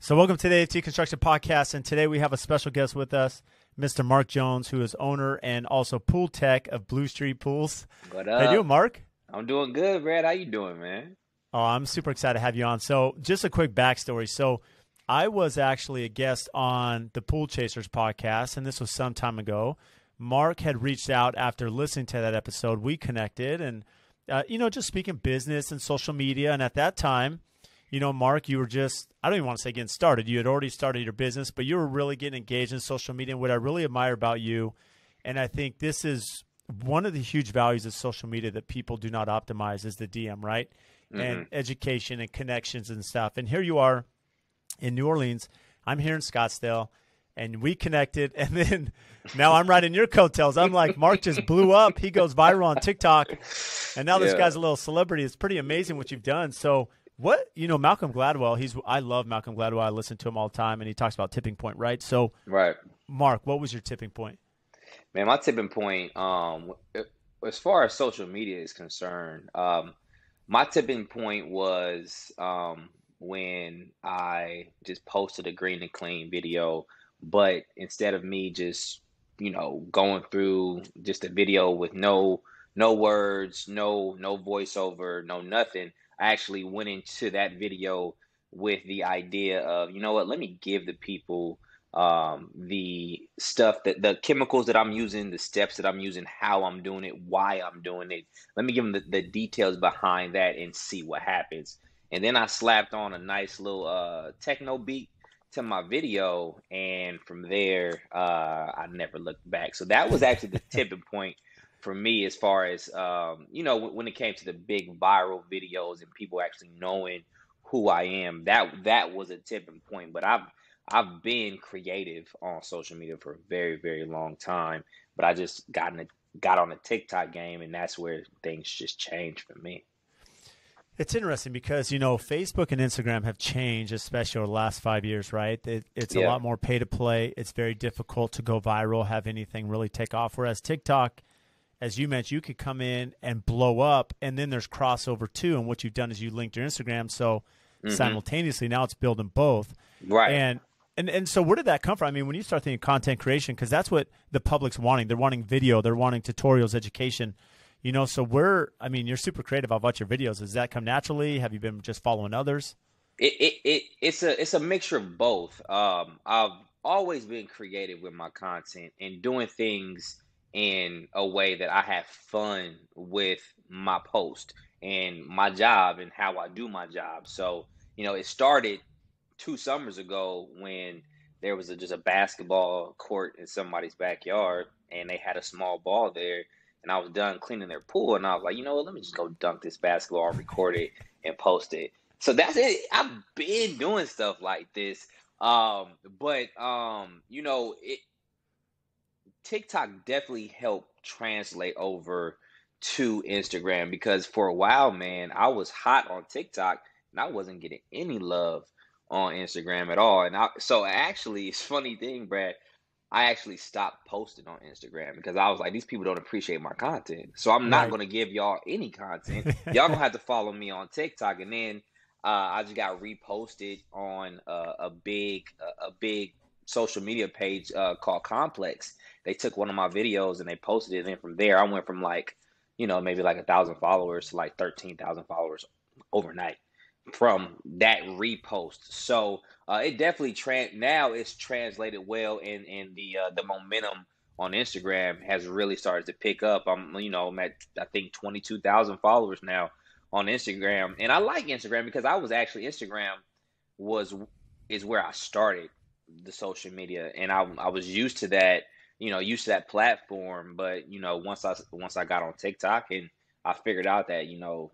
So welcome to the AFT Construction Podcast, and today we have a special guest with us, Mr. Mark Jones, who is owner and also pool tech of Blue Street Pools. What How you doing, up? Mark? I'm doing good, Brad. How you doing, man? Oh, I'm super excited to have you on. So just a quick backstory. So I was actually a guest on the Pool Chasers podcast, and this was some time ago. Mark had reached out after listening to that episode. We connected and, just speaking business and social media. And at that time, Mark, you were just, I don't even want to say getting started. You had already started your business, but you were really getting engaged in social media. And what I really admire about you, and I think this is one of the huge values of social media that people do not optimize, is the DM, right? And education and connections and stuff. And here you are in New Orleans. I'm here in Scottsdale, and we connected. And then now I'm riding your coattails. I'm like, Mark just blew up. He goes viral on TikTok. And now this guy's a little celebrity. It's pretty amazing what you've done. So Malcolm Gladwell, I love Malcolm Gladwell. I listen to him all the time, and he talks about tipping point, right? So, Right. Mark, what was your tipping point? Man, my tipping point, as far as social media is concerned, my tipping point was when I just posted a green and clean video, but instead of me just, going through just a video with no words, no voiceover, no nothing, I actually went into that video with the idea of, you know what, let me give the people the stuff, that the chemicals that I'm using, the steps that I'm using, how I'm doing it, why I'm doing it. Let me give them the details behind that and see what happens. And then I slapped on a nice little techno beat to my video, and from there I never looked back. So that was actually the tipping point for me, as far as when it came to the big viral videos and people actually knowing who I am. That was a tipping point. But I've been creative on social media for a very, very long time, but I just got on the TikTok game, and that's where things just changed for me. It's interesting because, Facebook and Instagram have changed, especially over the last 5 years, right? It's a lot more pay to play. It's very difficult to go viral, have anything really take off. Whereas TikTok, as you mentioned, you could come in and blow up, and then there's crossover too. And what you've done is you linked your Instagram, so simultaneously now it's building both. Right. And so where did that come from? I mean, when you start thinking content creation, because that's what the public's wanting. They're wanting video. They're wanting tutorials, education. So you're super creative about your videos. Does that come naturally? Have you been just following others? It's a mixture of both. I've always been creative with my content and doing things in a way that I have fun with my post and my job and how I do my job. So, it started 2 summers ago when there was just a basketball court in somebody's backyard, and they had a small ball there, and I was done cleaning their pool, and I was like, you know what, let me just go dunk this basketball, record it, and post it. So that's it. I've been doing stuff like this. TikTok definitely helped translate over to Instagram, because for a while, man, I was hot on TikTok and I wasn't getting any love on Instagram at all. So actually, it's a funny thing, Brad. I actually stopped posting on Instagram because I was like, these people don't appreciate my content. So I'm not Right. going to give y'all any content. Y'all going to have to follow me on TikTok. And then I just got reposted on a big social media page called Complex. They took one of my videos and they posted it. And then from there, I went from maybe like 1,000 followers to like 13,000 followers overnight from that repost. So it definitely now it's translated well, and the momentum on Instagram has really started to pick up. I'm at, I think, 22,000 followers now on Instagram, and I like Instagram because Instagram is where I started the social media, and I was used to that, platform. But once I got on TikTok and I figured out that,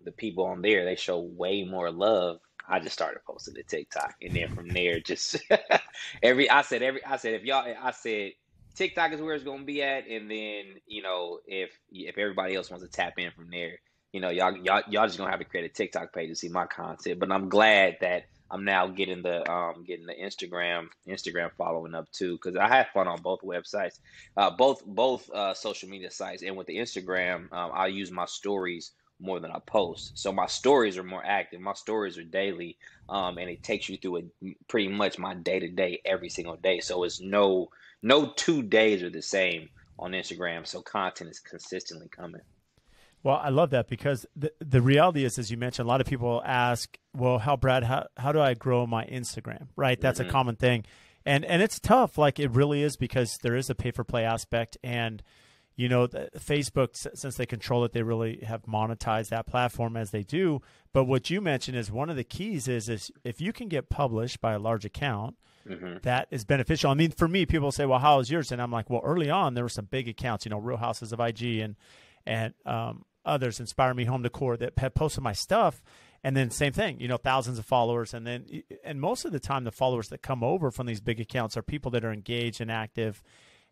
the people on there, they show way more love, I just started posting to TikTok. And then from there, just I said TikTok is where it's gonna be at. And then, if everybody else wants to tap in from there, y'all just gonna have to create a TikTok page to see my content. But I'm glad that I'm now getting the Instagram following up too, because I have fun on both websites, both social media sites. And with the Instagram, I use my stories more than I post. So my stories are more active. My stories are daily, and it takes you through pretty much my day to day every single day. So it's no 2 days are the same on Instagram. So content is consistently coming. Well, I love that because the reality is, as you mentioned, a lot of people ask, well, how do I grow my Instagram? Right. That's a Hmm. common thing. And it's tough. Like it really is, because there is a pay for play aspect. And, Facebook, since they control it, they really have monetized that platform as they do. But what you mentioned is one of the keys is if you can get published by a large account, Hmm. that is beneficial. I mean, for me, people say, well, how is yours? And I'm like, well, early on, there were some big accounts, Real Houses of IG and others, Inspire Me Home Decor, that had posted my stuff. And then same thing, thousands of followers. And most of the time, the followers that come over from these big accounts are people that are engaged and active.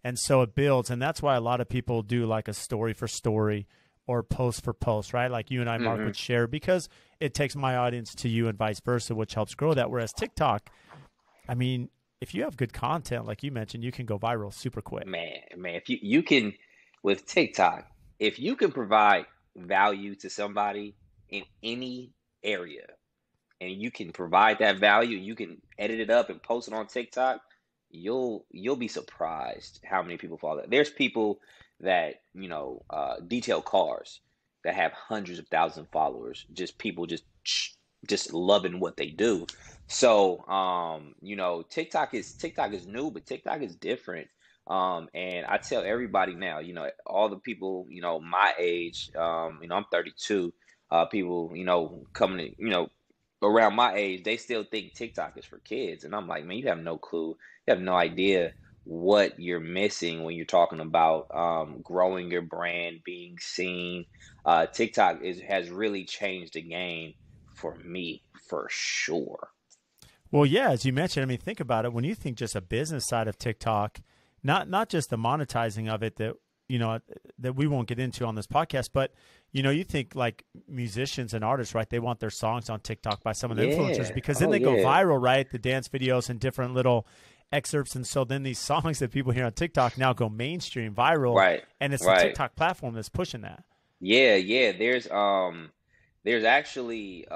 And so it builds. And that's why a lot of people do like a story for story or post for post, right? Like you and I, Mark, Hmm. would share, because it takes my audience to you and vice versa, which helps grow that. Whereas TikTok, I mean, if you have good content, like you mentioned, you can go viral super quick. Man, if you can with TikTok, if you can provide value to somebody in any area, and you can provide that value, you can edit it up and post it on TikTok, you'll be surprised how many people follow that. There's people that detail cars that have hundreds of thousands of followers, just people just loving what they do. So TikTok is new, but TikTok is different. And I tell everybody now, all the people, my age, I'm 32, people, coming to, around my age, they still think TikTok is for kids. And I'm like, man, you have no clue. You have no idea what you're missing when you're talking about growing your brand, being seen. TikTok has really changed the game for me, for sure. Well, yeah, as you mentioned, I mean, think about it. When you think just a business side of TikTok, not just the monetizing of it that we won't get into on this podcast, but you think like musicians and artists, right? They want their songs on TikTok by some of the influencers, Yeah. because then Oh, they go yeah. viral, right? The dance videos and different little excerpts, and so then these songs that people hear on TikTok now go mainstream, viral, Right. and it's the Right. TikTok platform that's pushing that. Yeah. Yeah. There's actually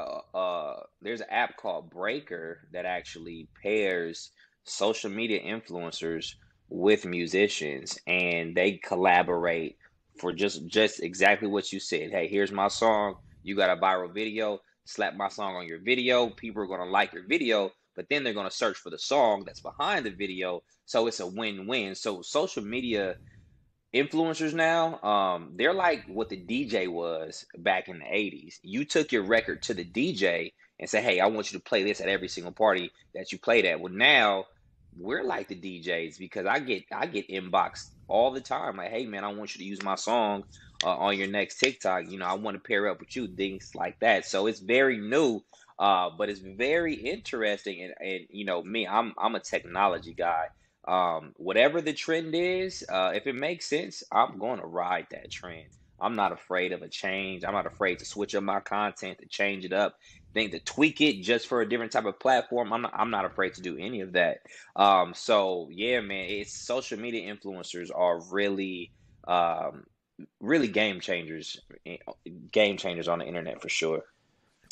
there's an app called Breaker that actually pairs social media influencers with musicians, and they collaborate for just exactly what you said. Hey, here's my song. You got a viral video. Slap my song on your video. People are gonna like your video, but then they're gonna search for the song that's behind the video. So it's a win-win. So social media influencers now, they're like what the DJ was back in the 80s. You took your record to the DJ and say, hey, I want you to play this at every single party that you played at. Well, now we're like the DJs, because I get inboxed all the time like, hey man, I want you to use my song on your next TikTok. I want to pair up with you, things like that. So it's very new, but it's very interesting. And me, I'm a technology guy. Whatever the trend is, if it makes sense, I'm going to ride that trend. I'm not afraid of a change. I'm not afraid to switch up my content, to change it up, think to tweak it just for a different type of platform. I'm not afraid to do any of that. So yeah, man, it's social media influencers are um, really game changers on the internet for sure.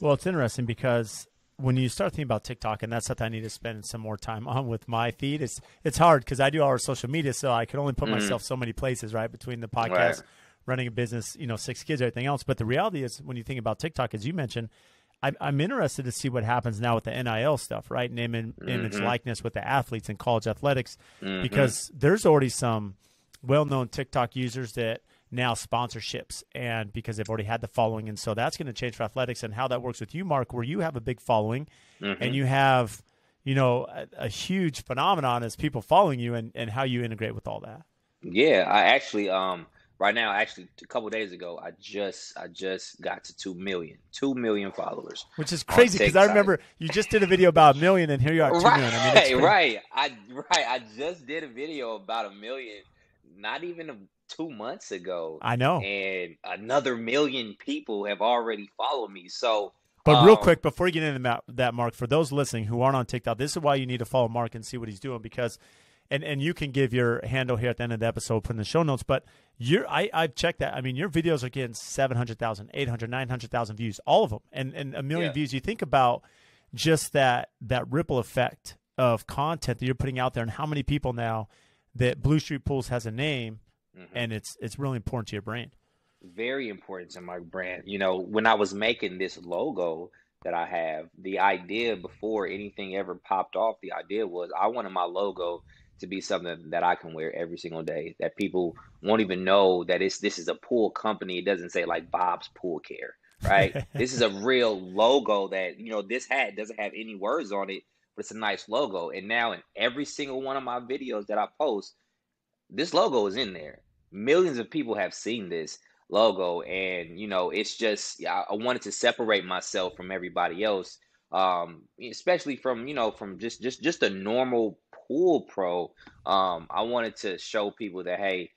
Well, it's interesting because when you start thinking about TikTok, and that's something I need to spend some more time on with my feed, it's hard because I do all our social media, so I can only put Hmm. myself so many places, right? Between the Right. podcast, running a business, 6 kids, everything else. But the reality is, when you think about TikTok, as you mentioned, I'm interested to see what happens now with the NIL stuff, right? Name and image Hmm. likeness with the athletes in college athletics, Hmm. because there's already some well-known TikTok users that now sponsorships, and because they've already had the following. And so that's going to change for athletics, and how that works with you, Mark, where you have a big following and Hmm. you have, a huge phenomenon as people following you, and how you integrate with all that, Yeah, I actually right now, actually a couple days ago, I just got to 2 million followers which is on crazy because I TikTok. remember you just did a video about 1 million and here you are at 2 million. I mean, it's Right, crazy. right. I just did a video about 1 million, not even 2 months ago, I know. and another million people have already followed me. So, But real um, quick, before you get into that, Mark, for those listening who aren't on TikTok, this is why you need to follow Mark and see what he's doing, because and you can give your handle here at the end of the episode, put in the show notes. But I've checked that. I mean, your videos are getting 700,000, 800, 900,000 views, all of them, and a million views. You think about just that ripple effect of content that you're putting out there, and how many people now that Blue Street Pools has a name, and it's really important to your brand. Very important to my brand. You know, when I was making this logo that I have, the idea before anything ever popped off, the idea was I wanted my logo to be something that I can wear every single day, that people won't even know that this is a pool company. It doesn't say like Bob's Pool Care, right? This is a real logo that, you know, this hat doesn't have any words on it, but it's a nice logo. And now in every single one of my videos that I post, this logo is in there. Millions of people have seen this logo, and you know, it's just, I wanted to separate myself from everybody else, especially from, you know, from just a normal pool pro. I wanted to show people that, hey,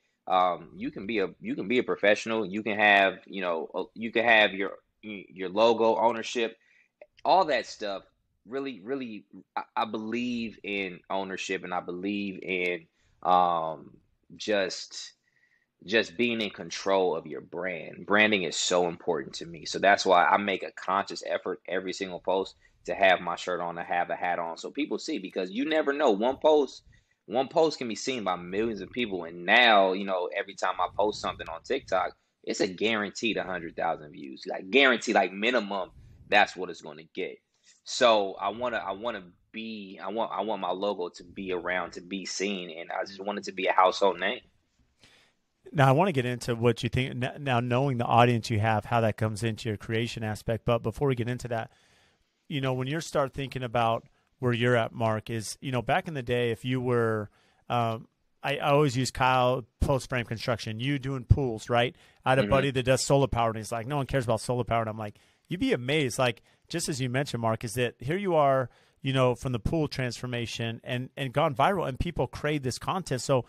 you can be a professional. You can have, you know, you can have your logo ownership, all that stuff. Really, I believe in ownership, and I believe in just being in control of your brand. Branding is so important to me. So that's why I make a conscious effort every single post to have my shirt on, to have a hat on, so people see, because you never know. One post can be seen by millions of people. And now, you know, every time I post something on TikTok, it's a guaranteed 100,000 views, like guaranteed, like minimum, that's what it's going to get. So I want my logo to be around, to be seen. And I just want it to be a household name. Now, I want to get into what you think now, knowing the audience you have, how that comes into your creation aspect. But before we get into that, you know, when you start thinking about where you're at, Mark, is, you know, back in the day, if you were, I always use Kyle, post frame construction, you doing pools, right? I had a buddy that does solar power, and he's like, no one cares about solar power. And I'm like, you'd be amazed. Like, just as you mentioned, Mark, is that here you are, you know, from the pool transformation and gone viral, and people crave this content. So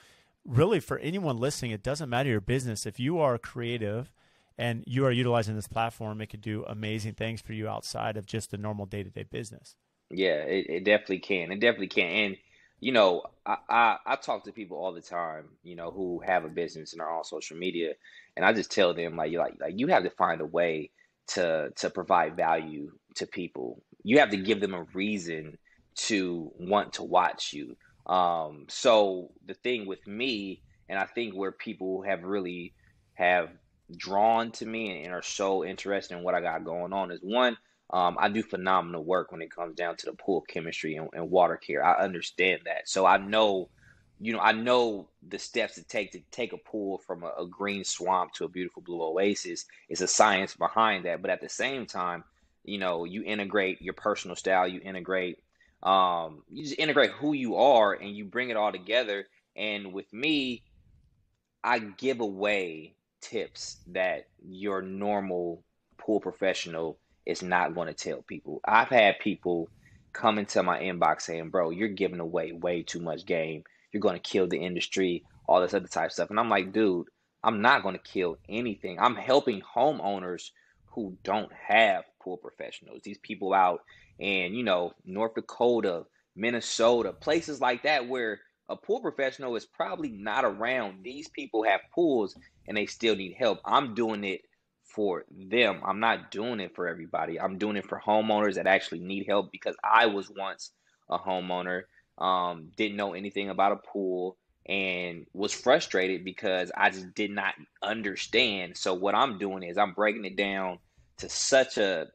really, for anyone listening, it doesn't matter your business. If you are creative and you are utilizing this platform, it could do amazing things for you outside of just the normal day-to-day business. Yeah, it definitely can. It definitely can. And, you know, I talk to people all the time, you know, who have a business and are on social media. And I just tell them, like you have to find a way to provide value to people. You have to give them a reason to want to watch you. So the thing with me, and I think where people have drawn to me and are so interested in what I got going on, is one, I do phenomenal work when it comes down to the pool chemistry and water care. I understand that. So I know, you know, I know the steps to take a pool from a green swamp to a beautiful blue oasis. It's a science behind that. But at the same time, you know, you integrate your personal style, you just integrate who you are, and you bring it all together. And with me, I give away tips that your normal pool professional is not going to tell people. I've had people come into my inbox saying, bro, you're giving away way too much game. You're going to kill the industry, all this other type of stuff. And I'm like, dude, I'm not going to kill anything. I'm helping homeowners who don't have pool professionals. These people out in, you know, North Dakota, Minnesota, places like that, where a pool professional is probably not around. These people have pools and they still need help. I'm doing it for them. I'm not doing it for everybody. I'm doing it for homeowners that actually need help, because I was once a homeowner, didn't know anything about a pool, and was frustrated because I just did not understand. So what I'm doing is I'm breaking it down to such a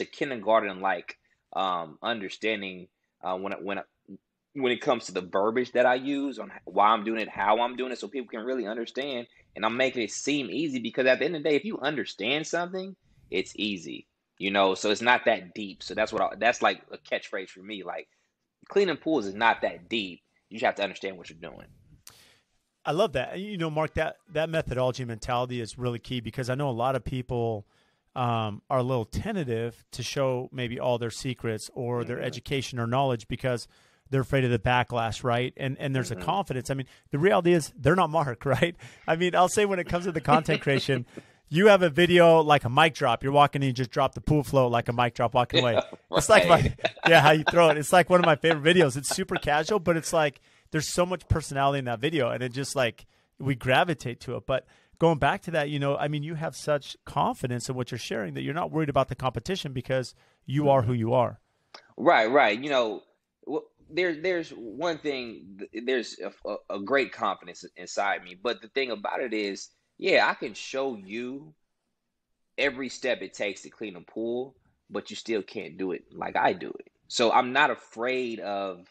kindergarten-like understanding when it comes to the verbiage that I use, on why I'm doing it, how I'm doing it, so people can really understand. And I'm making it seem easy, because at the end of the day, if you understand something, it's easy, you know. So it's not that deep. So that's like a catchphrase for me. Like, cleaning pools is not that deep. You just have to understand what you're doing. I love that. You know, Mark, that methodology mentality is really key, because I know a lot of people are a little tentative to show maybe all their secrets or their education or knowledge, because they're afraid of the backlash, right? And there's a confidence. I mean, the reality is they're not Mark, right? I mean, I'll say when it comes to the content creation, you have a video like a mic drop. You're walking and you just drop the pool float like a mic drop walking away. It's like how you throw it. It's like one of my favorite videos. It's super casual, but it's like there's so much personality in that video, and it just like we gravitate to it. But going back to that, I mean, you have such confidence in what you're sharing that you're not worried about the competition because you are who you are. Right. There's one thing. There's a great confidence inside me, but the thing about it is, yeah, I can show you every step it takes to clean a pool, but you still can't do it like I do it. So I'm not afraid of,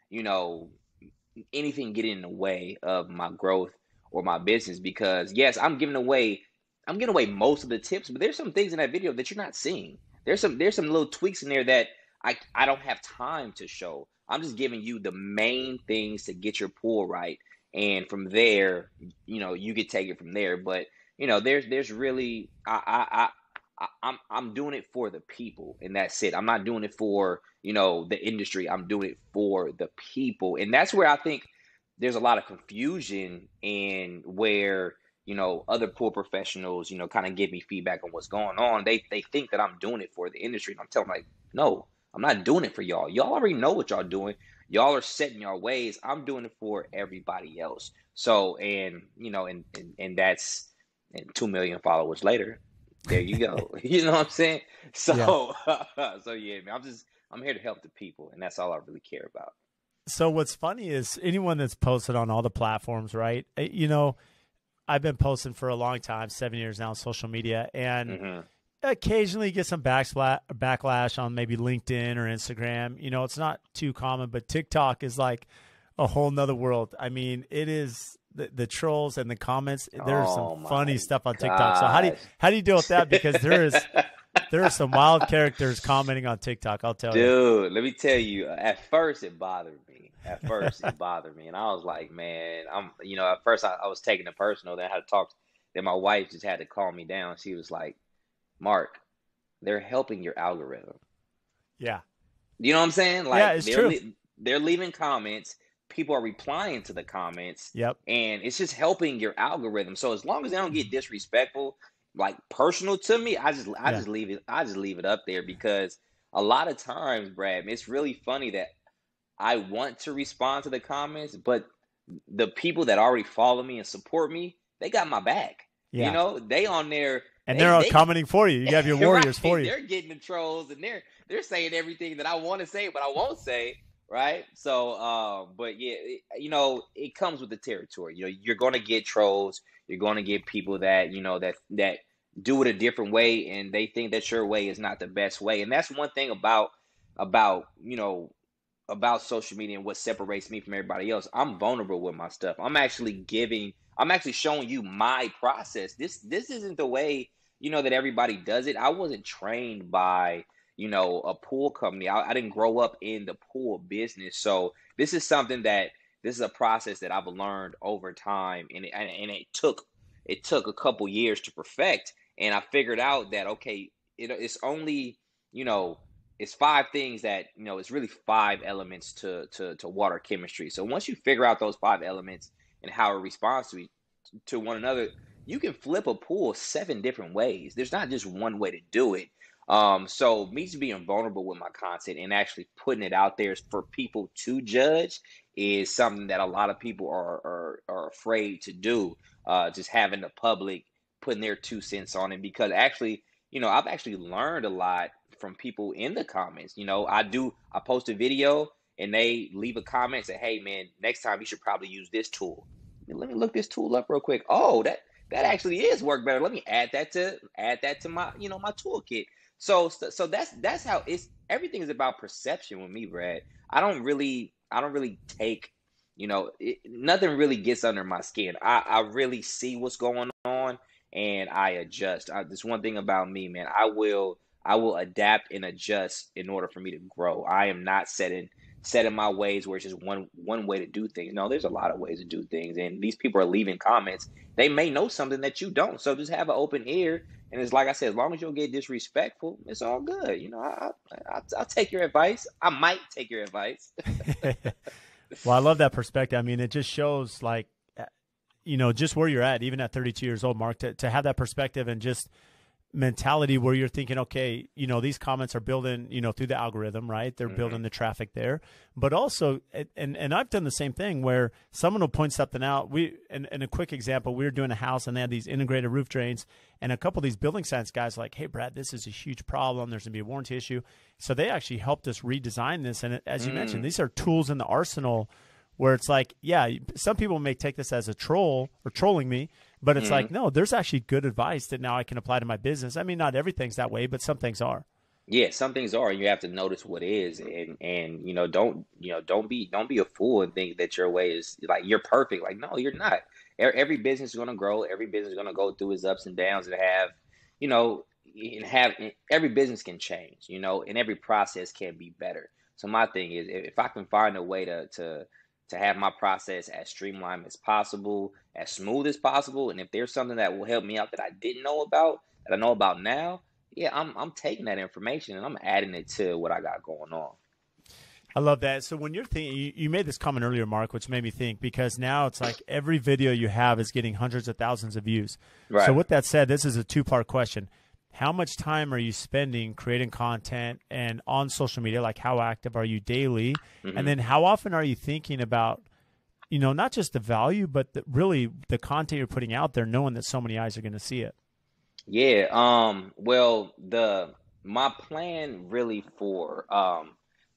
you know, anything getting in the way of my growth or my business, because yes, I'm giving away most of the tips, but there's some things in that video that you're not seeing. There's some little tweaks in there that I don't have time to show. I'm just giving you the main things to get your pool right, and from there, you could take it from there. But there's really I'm doing it for the people, and that's it. I'm not doing it for the industry. I'm doing it for the people, and that's where I think there's a lot of confusion, in where other pool professionals kind of give me feedback on what's going on. They think that I'm doing it for the industry, and I'm telling them, like, no, I'm not doing it for y'all. Y'all already know what y'all doing. Y'all are setting your ways. I'm doing it for everybody else. So, and that's, and 2 million followers later, there you go. You know what I'm saying? So, so yeah, man, I'm here to help the people, and that's all I really care about. So what's funny is anyone that's posted on all the platforms, right? I've been posting for a long time, 7 years now on social media, and occasionally get some backlash on maybe LinkedIn or Instagram. It's not too common, but TikTok is like a whole nother world. I mean, it is the trolls and the comments. There's some funny stuff on TikTok. So how do you deal with that? Because there are some wild characters commenting on TikTok, I'll tell you. Dude, let me tell you, at first it bothered me. And I was like, man, at first I was taking it personal. Then I had to talk. Then my wife just had to calm me down. She was like, Mark, they're helping your algorithm. Yeah. You know what I'm saying? Like, yeah, it's true. They're leaving comments. People are replying to the comments. Yep. And it's just helping your algorithm. So as long as they don't get disrespectful, like personal to me, I just leave it. I just leave it up there, because a lot of times, Brad, it's really funny that I want to respond to the comments, but the people that already follow me and support me, they got my back. Yeah. They on there, and they're all commenting for you. You have your warriors for you. They're getting the trolls, and they're saying everything that I want to say, but I won't say. Right. So, but yeah, it comes with the territory. You're going to get trolls. You're going to get people that, that do it a different way, and they think that your way is not the best way. And that's one thing about social media and what separates me from everybody else. I'm vulnerable with my stuff. I'm actually showing you my process. This isn't the way, that everybody does it. I wasn't trained by, a pool company. I didn't grow up in the pool business. So this is a process that I've learned over time. And it took a couple years to perfect. And I figured out that, okay, it's only, it's 5 things that, it's really 5 elements to water chemistry. So once you figure out those 5 elements and how it responds to one another, you can flip a pool 7 different ways. There's not just one way to do it. So me just being vulnerable with my content and actually putting it out there for people to judge is something that a lot of people are afraid to do. Just having the public putting their 2 cents on it, because actually, I've actually learned a lot from people in the comments. I post a video and they leave a comment, say, hey man, next time you should probably use this tool. Let me look this tool up real quick. Oh, that actually is work better. Let me add that to my, my toolkit. So that's how everything is about perception with me, Brad. I don't really take, nothing really gets under my skin. I really see what's going on and I adjust. There's one thing about me, man. I will adapt and adjust in order for me to grow. I am not set in my ways where it's just one way to do things. No, there's a lot of ways to do things. And these people are leaving comments. They may know something that you don't. So just have an open ear. And it's like I said, as long as you don't get disrespectful, it's all good. I'll take your advice. I might take your advice. Well, I love that perspective. I mean, it just shows like, just where you're at, even at 32 years old, Mark, to have that perspective and just mentality where you're thinking, okay, these comments are building, through the algorithm, right? They're building the traffic there. But also, and I've done the same thing where someone will point something out. In a quick example, we were doing a house and they had these integrated roof drains, and a couple of these building science guys were like, hey, Brad, this is a huge problem. There's going to be a warranty issue. So they actually helped us redesign this. And as you mentioned, these are tools in the arsenal where it's like, yeah, some people may take this as a troll or trolling me, but it's like, no, there's actually good advice that now I can apply to my business. I mean, not everything's that way, but some things are. Yeah, some things are, and you have to notice what is, and don't be a fool and think that your way is like you're perfect. Like, no, you're not. Every business is going to grow. Every business is going to go through its ups and downs and have, you know, every business can change, and every process can be better. So my thing is, if I can find a way to have my process as streamlined as possible, as smooth as possible, and if there's something that will help me out that I didn't know about, that I know about now, yeah, I'm taking that information and I'm adding it to what I got going on. I love that. So when you're thinking, you made this comment earlier, Mark, which made me think, because now it's like every video you have is getting hundreds of thousands of views. Right. So with that said, this is a two-part question. How much time are you spending creating content and on social media? Like, how active are you daily? And then how often are you thinking about, not just the value, but really the content you're putting out there, knowing that so many eyes are going to see it? Yeah. Well, my plan really for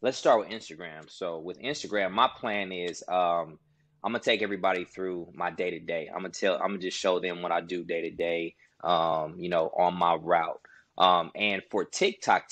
let's start with Instagram. So with Instagram, my plan is I'm gonna take everybody through my day to day. I'm gonna just show them what I do day to day. On my route. And for TikTok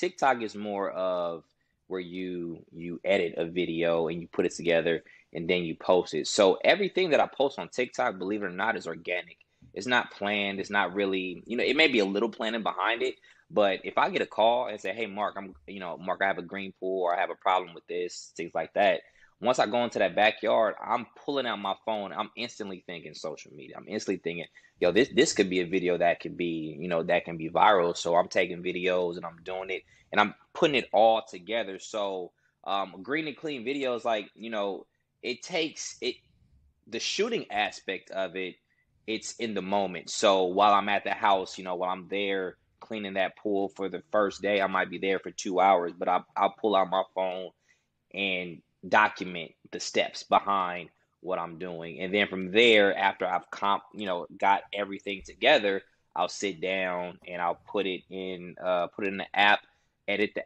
is more of where you edit a video and you put it together and then you post it. So everything that I post on TikTok, believe it or not, is organic. It's not planned. It's not really, it may be a little planning behind it, but if I get a call and say, hey, Mark, Mark, I have a green pool or I have a problem with this, things like that. Once I go into that backyard, I'm pulling out my phone. I'm instantly thinking social media. I'm instantly thinking, yo, this could be a video that could be, that can be viral. So I'm taking videos and I'm doing it and I'm putting it all together. So green and clean videos, like, it takes it, the shooting aspect of it, it's in the moment. So while I'm at the house, while I'm there cleaning that pool for the first day, I might be there for 2 hours, but I'll pull out my phone and document the steps behind what I'm doing. And then from there, after I've got everything together, I'll sit down and I'll put it in the app, edit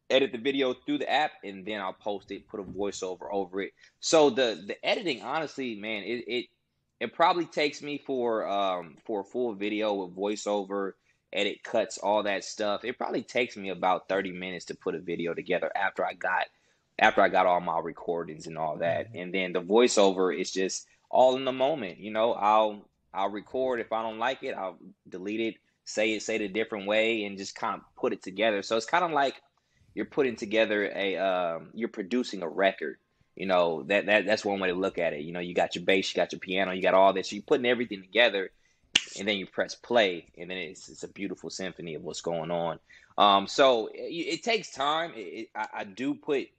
the video through the app, and then I'll post it, put a voiceover over it. So the editing, honestly, man, it probably takes me for a full video with voiceover, edit cuts, all that stuff. It probably takes me about 30 minutes to put a video together after I got all my recordings and all that. And then the voiceover is just all in the moment. I'll record. If I don't like it, I'll delete it, say it a different way, and just kind of put it together. So it's kind of like you're putting together you're producing a record. That's one way to look at it. You got your bass, you got your piano, you got all this. So you're putting everything together, and then you press play, and then it's a beautiful symphony of what's going on. So it takes time. I do put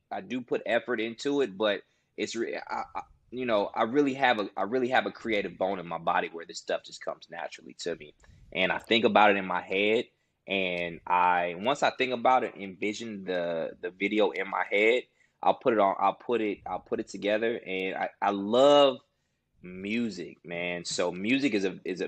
effort into it, but I really have a creative bone in my body where this stuff just comes naturally to me, and I think about it in my head, and once I think about it, envision the video in my head, I'll put it together, and I love music, man. So music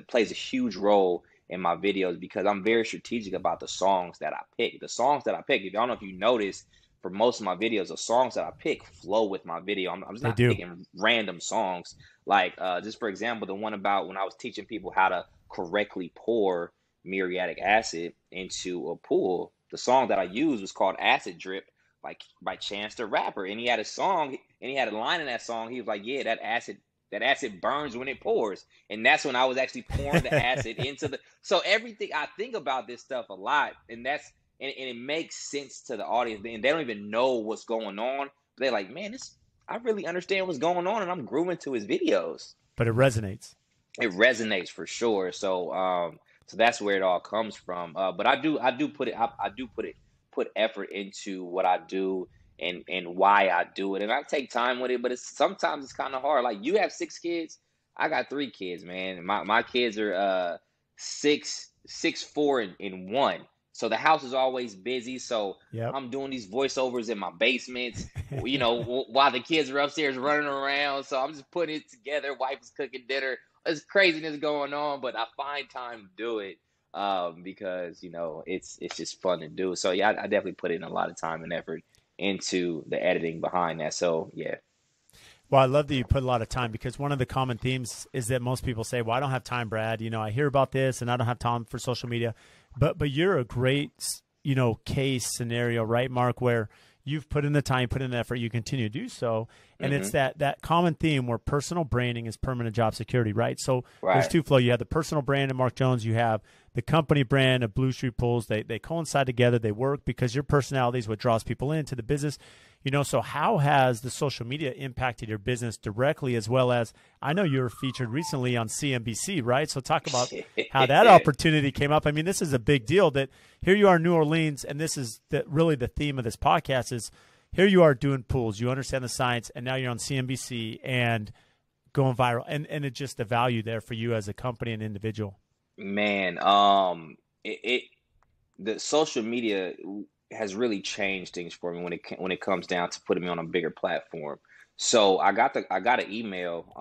plays a huge role in my videos because I'm very strategic about the songs that I pick. The songs that I pick, I don't know if you notice, for most of my videos, the songs that I pick flow with my video. I'm just not picking random songs. Like just for example, the one about when I was teaching people how to correctly pour muriatic acid into a pool. The song that I used was called Acid Drip by Chance the Rapper. And he had a line in that song. He was like, yeah, that acid burns when it pours. And that's when I was actually pouring the acid so everything, I think about this stuff a lot, and it makes sense to the audience, and they don't even know what's going on. But they're like, man, I really understand what's going on, and I'm grooving to his videos. But it resonates. It resonates for sure. So that's where it all comes from. But I do put effort into what I do and why I do it. And I take time with it, but sometimes it's kind of hard. Like, you have 6 kids. I got 3 kids, man. My kids are six four and one. So the house is always busy. So Yep. I'm doing these voiceovers in my basements, while the kids are upstairs running around. So I'm just putting it together. Wife is cooking dinner. There's craziness going on, but I find time to do it because it's just fun to do. So yeah, I definitely put in a lot of time and effort into the editing behind that. So yeah. Well, I love that you put a lot of time, because one of the common themes is that most people say, well, I don't have time, Brad. I hear about this and I don't have time for social media. But you're a great, case scenario, right, Mark, where you've put in the time, put in the effort, you continue to do so. And it's that common theme where personal branding is permanent job security, right? So there's Right. two flow. You have the personal brand of Mark Jones. You have the company brand of Blue Street Pools. They coincide together. They work because your personality is what draws people into the business. So how has the social media impacted your business directly, as well as, I know you were featured recently on CNBC, right? So talk about how that opportunity came up. I mean, this is a big deal that here you are in New Orleans, and this is really the theme of this podcast is here you are doing pools. You understand the science, and now you're on CNBC and going viral. And it's just the value there for you as a company and individual. Man, the social media has really changed things for me when it comes down to putting me on a bigger platform. So I got an email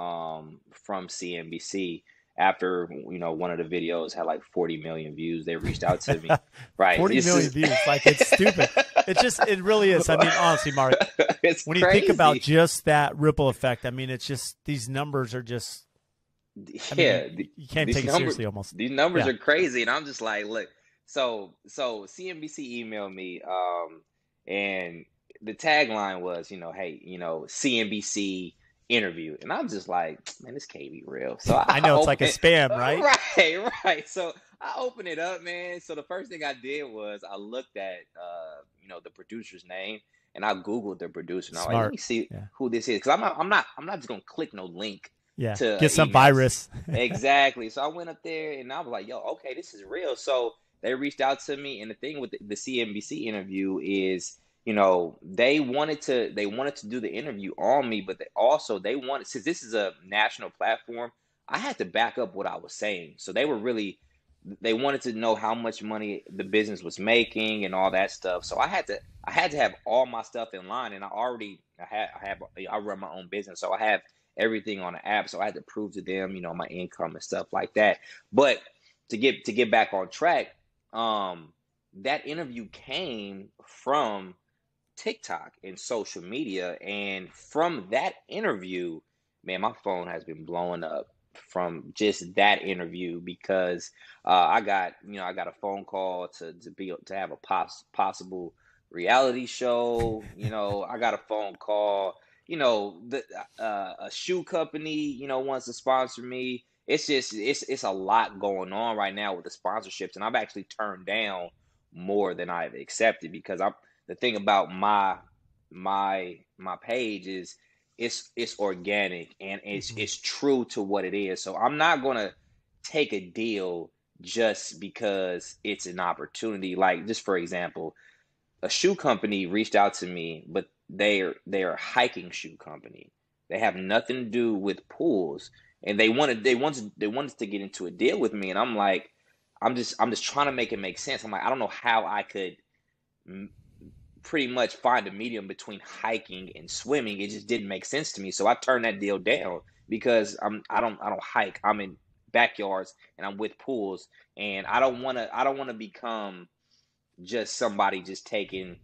from CNBC after one of the videos had like 40 million views. They reached out to me. Right. 40 This million is views. Like, it's stupid. It really is. I mean, honestly, Mark, it's when you think about crazy. just that ripple effect, I mean, it's just, these numbers are just, I mean, Yeah, you can't these take it numbers seriously almost. these numbers Yeah. are crazy, and I'm just like, look. So CNBC emailed me, and the tagline was, hey, CNBC interview, and I'm just like, man, this can't be real. So I I know it's like a open spam, right? right. So I open it up, man. So the first thing I did was I looked at, the producer's name, and I Googled the producer, and I'm like, let Smart. me see Yeah. who this is, because I'm not just gonna click no link Yeah. to Get an some email. virus. Exactly. So I went up there and I was like, yo, okay, this is real. So they reached out to me. And the thing with the CNBC interview is, they wanted to do the interview on me, but they wanted, since this is a national platform, I had to back up what I was saying. So they wanted to know how much money the business was making and all that stuff. So I had to have all my stuff in line, and I run my own business, so I have everything on the app. So I had to prove to them, my income and stuff like that. But to get back on track, that interview came from TikTok and social media, and from that interview, man, my phone has been blowing up from just that interview because I got a phone call to have a possible reality show. I got a phone call. A shoe company wants to sponsor me. It's just it's a lot going on right now with the sponsorships, and I've actually turned down more than I've accepted because I'm the thing about my page is it's organic and it's Mhm. it's true to what it is. So I'm not gonna take a deal just because it's an opportunity. Like, just for example, a shoe company reached out to me, but they're a hiking shoe company. They have nothing to do with pools, and they wanted to get into a deal with me, and I'm like, I'm just trying to make it make sense. I'm like, I don't know how I could pretty much find a medium between hiking and swimming. It just didn't make sense to me. So I turned that deal down because I don't hike. I'm in backyards and I'm with pools, and I don't wanna become just somebody just taking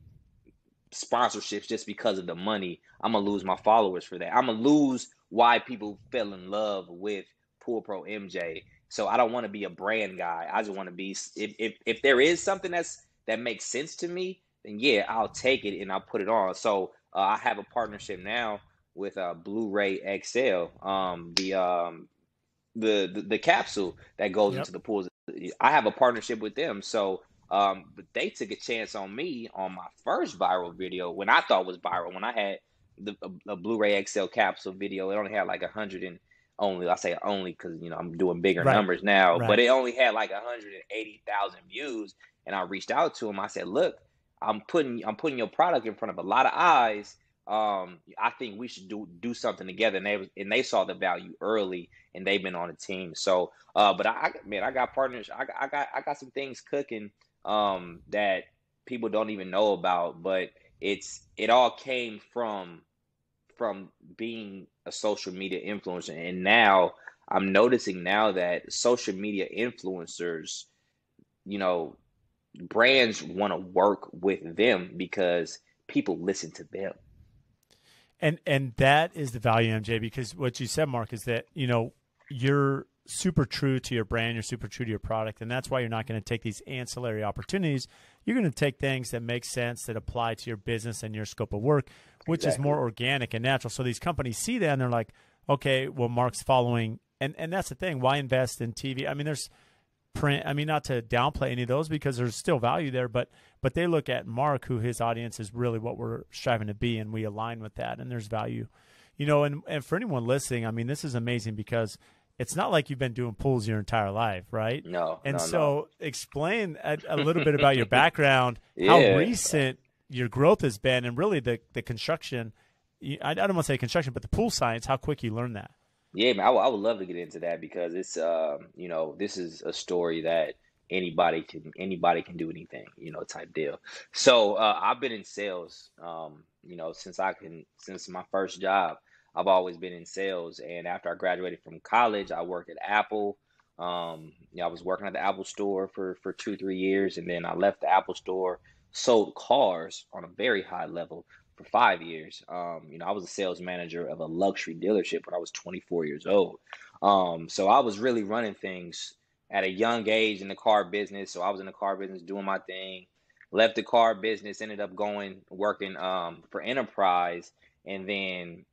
sponsorships just because of the money. I'm gonna lose my followers for that. I'm gonna lose why people fell in love with Pool Pro MJ. So I don't want to be a brand guy. I just want to be, if there is something that makes sense to me, then yeah, I'll take it and I'll put it on. So I have a partnership now with Blu-ray XL, the capsule that goes Yep. into the pools. I have a partnership with them. So but they took a chance on me on my first viral video when I thought was viral, when I had a Blu-ray XL capsule video. It only had like 100 and only, I say only because I'm doing bigger Right. numbers now, but Right. it only had like 180,000 views. And I reached out to him. I said, look, I'm putting your product in front of a lot of eyes. I think we should do something together. And they saw the value early, and they've been on the team. So, but man, I got partners. I got some things cooking that people don't even know about. But it all came from being a social media influencer, and now I'm noticing now that social media influencers, you know, brands want to work with them because people listen to them. And that is the value, MJ, because what you said, Mark, is that, you're super true to your brand, you're super true to your product, and that's why you're not going to take these ancillary opportunities. You're going to take things that make sense, that apply to your business and your scope of work, which is more organic and natural. So these companies see that and they're like, okay, well, Mark's following. And that's the thing. Why invest in TV? I mean, there's print. I mean, not to downplay any of those because there's still value there, but they look at Mark, who his audience is really what we're striving to be, and we align with that, and there's value. And for anyone listening, I mean, this is amazing because it's not like you've been doing pools your entire life, right? No. And no, so no. explain a little bit about your background, Yeah. how recent your growth has been, and really the construction. I don't want to say construction, but the pool science, how quick you learned that. Yeah, man, I would love to get into that because it's this is a story that anybody can do anything, type deal. So I've been in sales, since my first job. I've always been in sales, and after I graduated from college, I worked at Apple. I was working at the Apple store for 2, 3 years, and then I left the Apple store, sold cars on a very high level for 5 years. I was a sales manager of a luxury dealership when I was 24 years old. So I was really running things at a young age in the car business. So I was in the car business doing my thing, left the car business, ended up going working for enterprise. And then,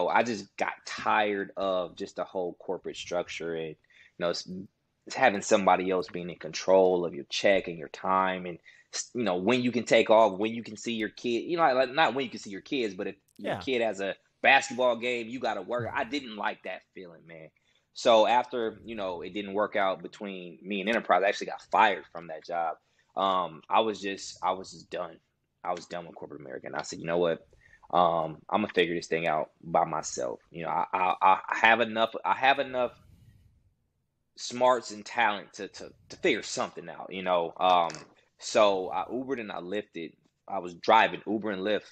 I just got tired of just the whole corporate structure and, it's having somebody else being in control of your check and your time and, when you can take off, when you can see your kid, like not when you can see your kids, but if your kid has a basketball game, you got to work. I didn't like that feeling, man. So after, it didn't work out between me and Enterprise, I actually got fired from that job. I was just done. I was done with corporate America. And I said, you know what? I'm gonna figure this thing out by myself. I have enough smarts and talent to figure something out. So I Ubered and I Lyfted. I was driving Uber and Lyft.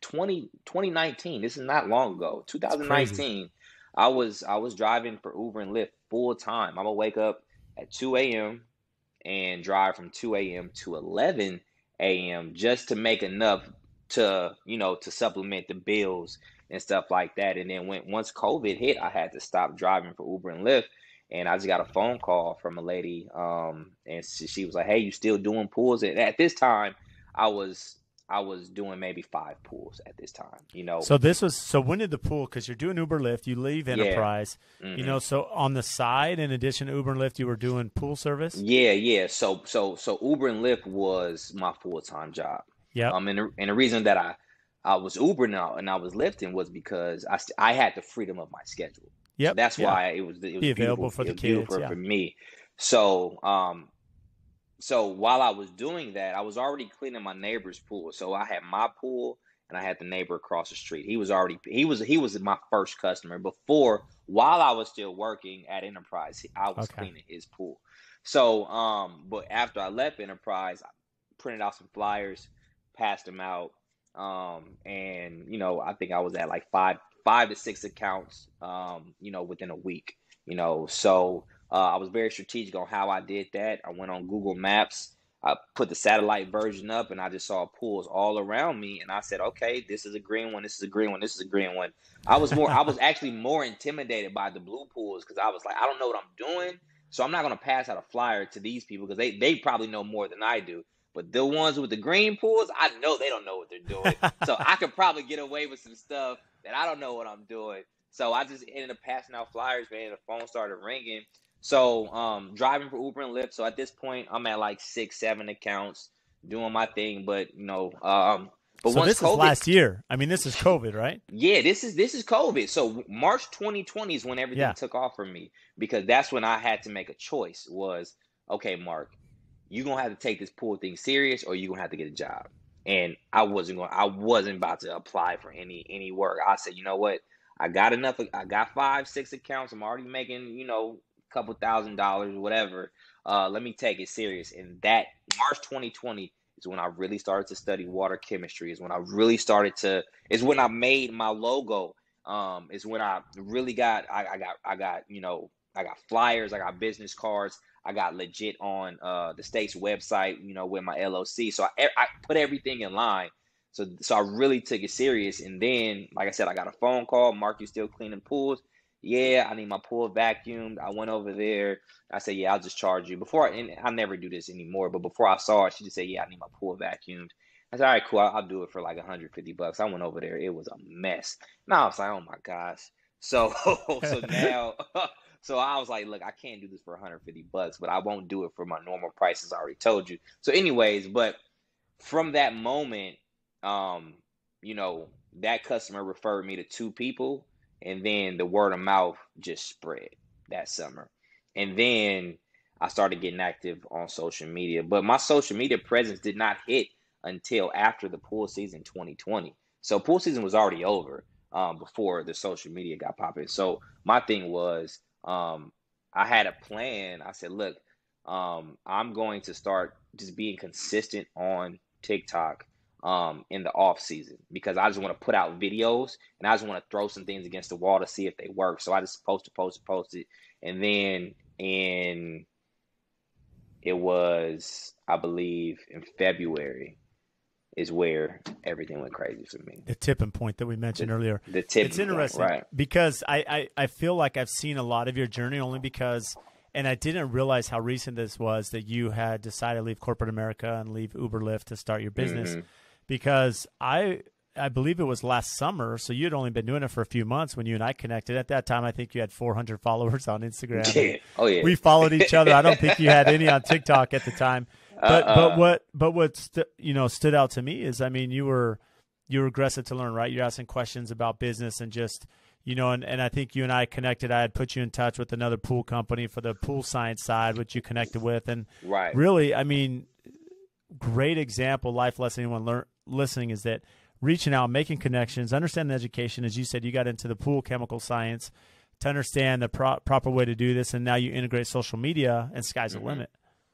2019. This is not long ago. 2019. I was driving for Uber and Lyft full time. I'm gonna wake up at 2 a.m. and drive from 2 a.m. to 11 a.m. just to make enough to supplement the bills and stuff like that. And then once COVID hit, I had to stop driving for Uber and Lyft. And I just got a phone call from a lady, and she was like, "Hey, you still doing pools?" And at this time, I was doing maybe 5 pools at this time. So when did the pool? Because you're doing Uber Lyft, you leave Enterprise. Mm-hmm. So on the side, in addition to Uber and Lyft, you were doing pool service. Yeah. So Uber and Lyft was my full-time job. Yeah. And the reason that I was Uber now and I was Lyfting was because I had the freedom of my schedule. Yep. So that's why it was be available for the kids, for me. So so while I was doing that, I was already cleaning my neighbor's pool. So I had my pool and I had the neighbor across the street. He was my first customer while I was still working at Enterprise. I was cleaning his pool. So but after I left Enterprise, I printed out some flyers, passed them out. And I think I was at like 5 to 6 accounts, within a week, so I was very strategic on how I did that. I went on Google Maps, I put the satellite version up, and I just saw pools all around me. And I said, okay, this is a green one. This is a green one. This is a green one. I was actually more intimidated by the blue pools because I was like, I don't know what I'm doing. So I'm not going to pass out a flyer to these people because they probably know more than I do. But the ones with the green pools, I know they don't know what they're doing. So I could probably get away with some stuff that I don't know what I'm doing. So I just ended up passing out flyers, man. The phone started ringing. So driving for Uber and Lyft. So at this point, I'm at like 6, 7 accounts doing my thing. But but so once this is last year. I mean, this is COVID, right? Yeah, this is COVID. So March 2020 is when everything took off for me, because that's when I had to make a choice. Was, okay, Mark, you're gonna have to take this pool thing serious, or you're gonna have to get a job. And I wasn't about to apply for any work. I said, you know what? I got enough. I got 5, 6 accounts. I'm already making, a couple $1,000s, whatever. Let me take it serious. And that March 2020 is when I really started to study water chemistry. Is when I made my logo. Is when I really I got flyers, I got business cards, I got legit on the state's website, with my LLC. So I put everything in line. So I really took it serious. And then, like I said, I got a phone call. Mark, you still cleaning pools? Yeah, I need my pool vacuumed. I went over there. I said, yeah, I'll just charge you. And I never do this anymore, but before I saw her, she just said, yeah, I need my pool vacuumed. I said, all right, cool. I'll do it for like $150. I went over there. It was a mess. And I was like, oh my gosh. So, so now, so I was like, look, I can't do this for $150, but I won't do it for my normal prices. I already told you. So anyways, but from that moment, um, that customer referred me to 2 people, and then the word of mouth just spread that summer. And then I started getting active on social media, but my social media presence did not hit until after the pool season 2020. So pool season was already over before the social media got popping. So my thing was, I had a plan. I said, look, I'm going to start just being consistent on TikTok in the off season, because I just want to put out videos and I just want to throw some things against the wall to see if they work. So I just posted. And then it was, I believe, in February is where everything went crazy for me. The tipping point that we mentioned earlier. The tipping It's interesting, point, right? because I feel like I've seen a lot of your journey only because, and I didn't realize how recent this was, that you had decided to leave corporate America and leave Uber Lyft to start your business. Mm-hmm. Because I believe it was last summer, so you'd only been doing it for a few months when you and I connected. At that time, I think you had 400 followers on Instagram. Yeah. Oh yeah. We followed each other. I don't think you had any on TikTok at the time. But what stood out to me is, I mean, you were aggressive to learn, right? You're asking questions about business and just, and I think you and I connected. I had put you in touch with another pool company for the pool science side, which you connected with, and Right. really, I mean, great example, life lesson. Anyone listening is that reaching out, making connections, understanding education. As you said, you got into the pool chemical science to understand the proper way to do this, and now you integrate social media, and sky's the Mm-hmm. limit.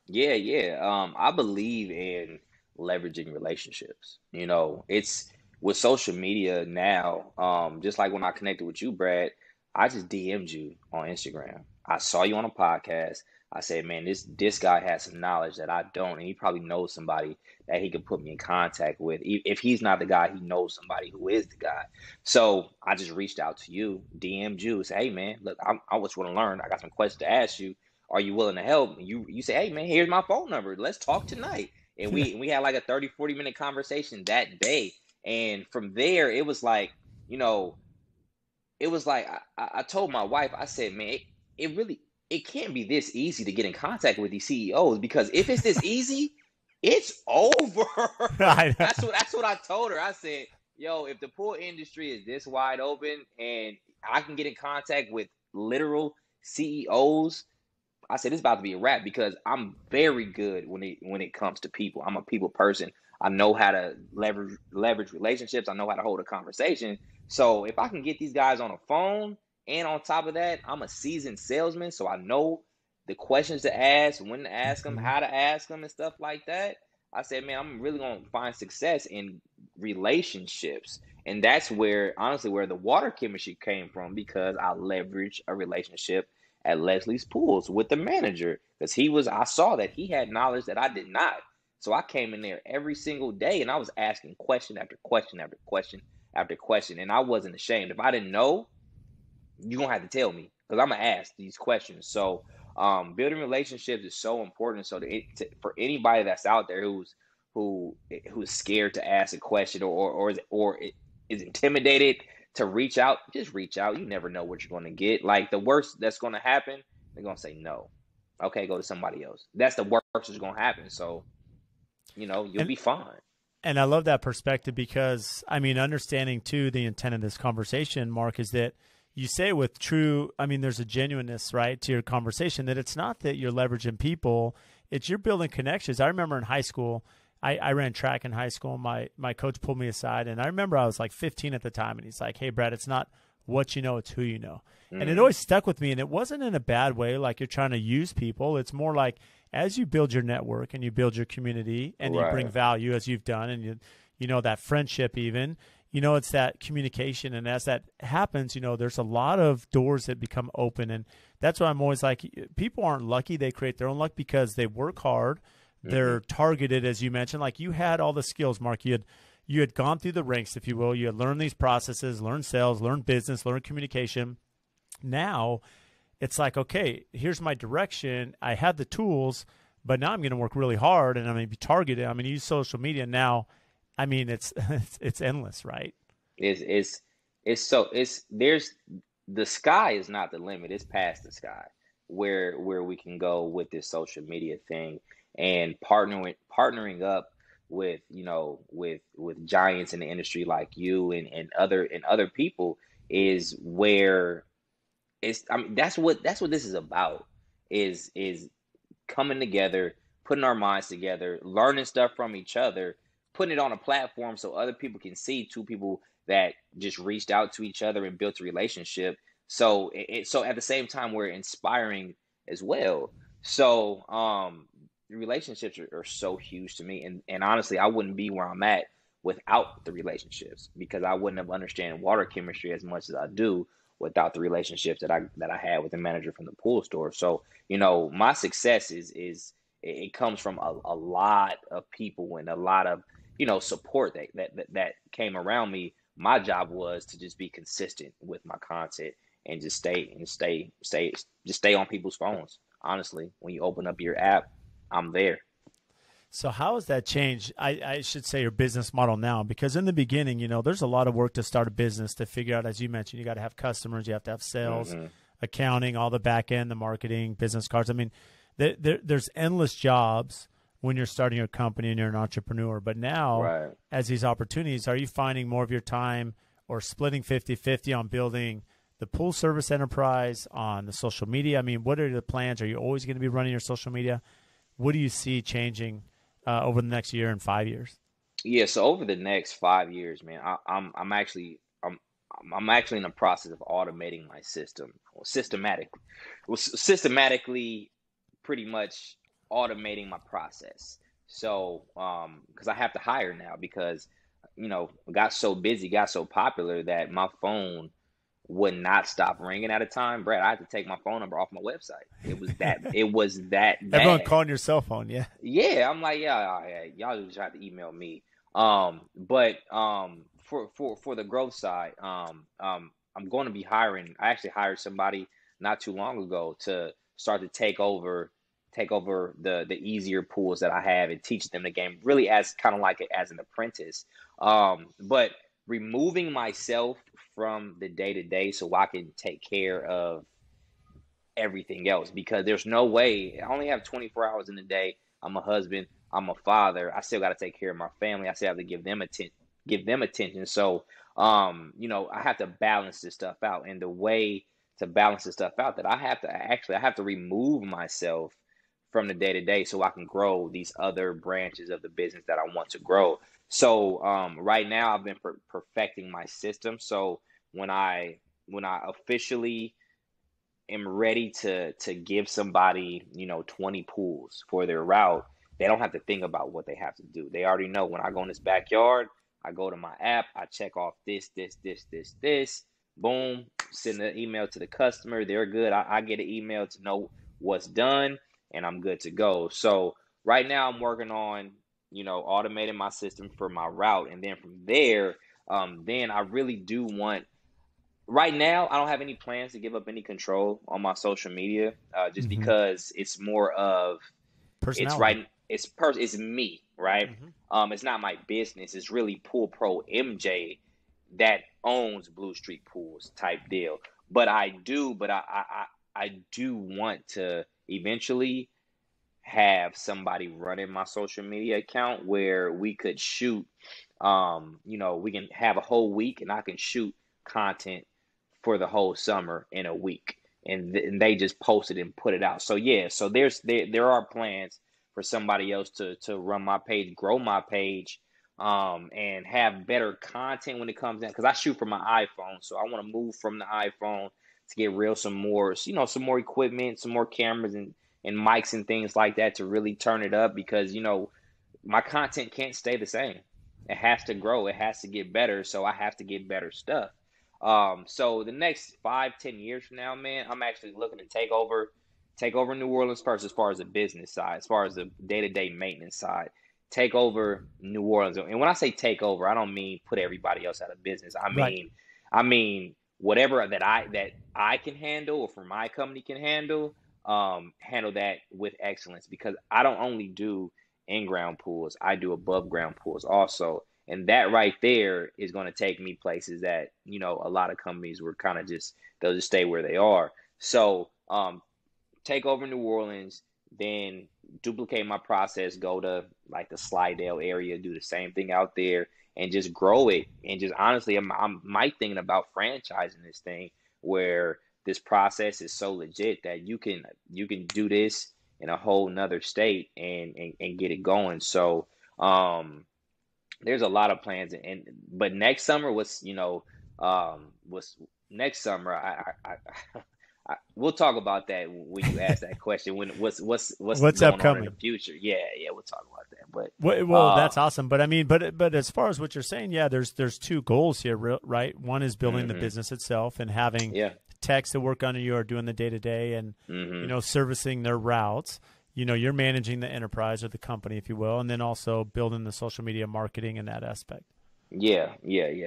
Yeah. I believe in leveraging relationships. It's with social media now. Just like when I connected with you, Brad, I just DM'd you on Instagram. I saw you on a podcast. I said, man, this guy has some knowledge that I don't, and he probably knows somebody that he could put me in contact with. If he's not the guy, he knows somebody who is the guy. So I just reached out to you, DM'd you, said, hey man, look, I just want to learn. I got some questions to ask you. Are you willing to help? And you say, hey man, here's my phone number. Let's talk tonight. And we had like a 30-40 minute conversation that day. And from there, it was like, you know, I told my wife, I said, man, it can't be this easy to get in contact with these CEOs, because if it's this easy, it's over. I know. That's what I told her. I said, yo, if the pool industry is this wide open and I can get in contact with literal CEOs, I said it's about to be a wrap, because I'm very good when it comes to people. I'm a people person. I know how to leverage relationships. I know how to hold a conversation. So if I can get these guys on a phone, and on top of that, I'm a seasoned salesman, so I know the questions to ask, when to ask them, how to ask them, and stuff like that. I said, man, I'm really gonna find success in relationships, and that's where, honestly, where the water chemistry came from, because I leveraged a relationship at Leslie's Pools with the manager, because I saw that he had knowledge that I did not. So I came in there every single day and I was asking question after question after question after question. And I wasn't ashamed. If I didn't know, you're going to have to tell me, because I'm going to ask these questions. So building relationships is so important. So for anybody that's out there who's scared to ask a question, or is intimidated to reach out, just reach out. You never know what you're going to get. Like, the worst that's going to happen, they're going to say no. Okay, go to somebody else. That's the worst that's going to happen. So, you'll be fine. And I love that perspective, because, I mean, understanding too the intent of this conversation, Mark, is that you say it with true, I mean, there's a genuineness, right, to your conversation, that it's not that you're leveraging people, it's you're building connections. I remember in high school, I ran track in high school. My coach pulled me aside, and I remember I was like 15 at the time, and he's like, "Hey, Brad, it's not what you know, it's who you know." And it Mm, always stuck with me, and it wasn't in a bad way, like you're trying to use people. It's more like as you build your network and you build your community and you bring right. value as you've done, and you know that friendship even. You know, it's that communication, and as that happens, you know, there's a lot of doors that become open, and that's why I'm always like, people aren't lucky; they create their own luck because they work hard, Hmm. they're targeted, as you mentioned. Like you had all the skills, Mark. You had gone through the ranks, if you will. You had learned these processes, learned sales, learned business, learned communication. Now it's like, okay, here's my direction. I had the tools, but now I'm going to work really hard and I'm going to be targeted. I'm going to use social media now. I mean, it's it's endless, right? It's so it's there's the sky is not the limit. It's past the sky where we can go with this social media thing and partnering up with with giants in the industry like you and other people is where it's I mean that's what this is about is coming together, putting our minds together, learning stuff from each other, putting it on a platform so other people can see two people that just reached out to each other and built a relationship. So so at the same time we're inspiring as well. So relationships are so huge to me, and honestly, I wouldn't be where I'm at without the relationships because I wouldn't have understand water chemistry as much as I do without the relationships that I had with the manager from the pool store. So my success is it comes from a lot of people and a lot of support that came around me. My job was to just be consistent with my content and just stay on people's phones. Honestly, when you open up your app, I'm there. So how has that changed? I should say your business model now, because in the beginning, you know, there's a lot of work to start a business to figure out, as you mentioned, you got to have customers, you have to have sales, Hmm. accounting, all the back end, the marketing, business cards. I mean, there's endless jobs when you're starting your company and you're an entrepreneur. But now, Right. as these opportunities, are you finding more of your time or splitting 50-50 on building the pool service enterprise, on the social media? I mean, what are the plans? Are you always going to be running your social media? What do you see changing over the next year and 5 years? Yeah, so over the next 5 years, man, I'm actually in the process of automating my system, systematically, pretty much automating my process. So, because I have to hire now because got so busy, got so popular that my phone would not stop ringing at a time. Brad, I had to take my phone number off my website. It was that Everyone bad. calling your cell phone, yeah. Yeah, I'm like, yeah, y'all just have to email me. But for the growth side, I'm going to be hiring. I actually hired somebody not too long ago to start to take over the easier pools that I have and teach them the game, really as kind of like as an apprentice. But removing myself from the day to day so I can take care of everything else because there's no way I only have 24 hours in the day. I'm a husband, I'm a father. I still got to take care of my family. I still have to give them attention. So, I have to balance this stuff out. And the way to balance this stuff out that I have to remove myself from the day to day so I can grow these other branches of the business that I want to grow. So, right now I've been perfecting my system. So when I officially am ready to give somebody 20 pools for their route, they don't have to think about what they have to do. They already know when I go in this backyard, I go to my app, I check off this, boom, send an email to the customer. They're good. I get an email to know what's done, and I'm good to go. So right now I'm working on automating my system for my route, and then from there, then I really do want. Right now, I don't have any plans to give up any control on my social media, just Hmm. because it's more of it's Personality. right. It's me, right? Hmm. It's not my business. It's really Pool Pro MJ that owns Blue Street Pools type deal. But I do want to eventually have somebody running my social media account where we could shoot. We can have a whole week, and I can shoot content for the whole summer in a week, and they just post it and put it out. So yeah, so there are plans for somebody else to run my page, grow my page, and have better content when it comes in. Because I shoot from my iPhone, so I want to move from the iPhone to get some more, some more equipment, some more cameras and mics and things like that to really turn it up, because my content can't stay the same. It has to grow. It has to get better. So I have to get better stuff. So the next 5-10 years from now, man, I'm actually looking to take over New Orleans first, as far as the business side, as far as the day-to-day maintenance side. Take over New Orleans. And when I say take over, I don't mean put everybody else out of business. Right. I mean whatever that I can handle, or for my company can handle, handle that with excellence, because I don't only do in-ground pools, I do above ground pools also. And that right there is going to take me places that, a lot of companies were kind of they'll just stay where they are. So, take over New Orleans, then duplicate my process, go to like the Slidell area, do the same thing out there, and just grow it. And just honestly, I'm might thinking about franchising this thing, where this process is so legit that you can do this in a whole nother state and get it going. So there's a lot of plans, but next summer was next summer. We'll talk about that when you ask that question. When what's What's going on in upcoming? the future? Yeah, we'll talk about that. But Well, that's awesome. But I mean, but as far as what you're saying, yeah, there's two goals here, right? One is building the business itself and having yeah, techs that work under you are doing the day to day and servicing their routes. You're managing the enterprise or the company, if you will, and then also building the social media marketing in that aspect. yeah.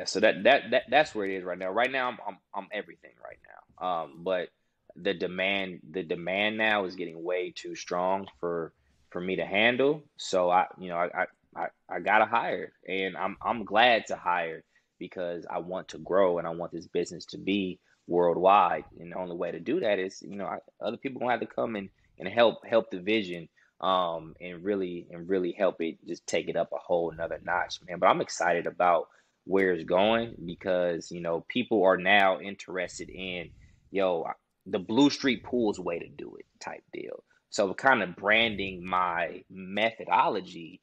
So that's where it is right now. Right now, I'm everything right now. But the demand now is getting way too strong for me to handle. So I gotta hire, and I'm glad to hire, because I want to grow and I want this business to be worldwide. And the only way to do that is, other people gonna have to come and help the vision, and really help it just take it up a whole another notch, man. But I'm excited about where it's going, because people are now interested in, yo, the Blue Street Pools way to do it type deal. So kind of branding my methodology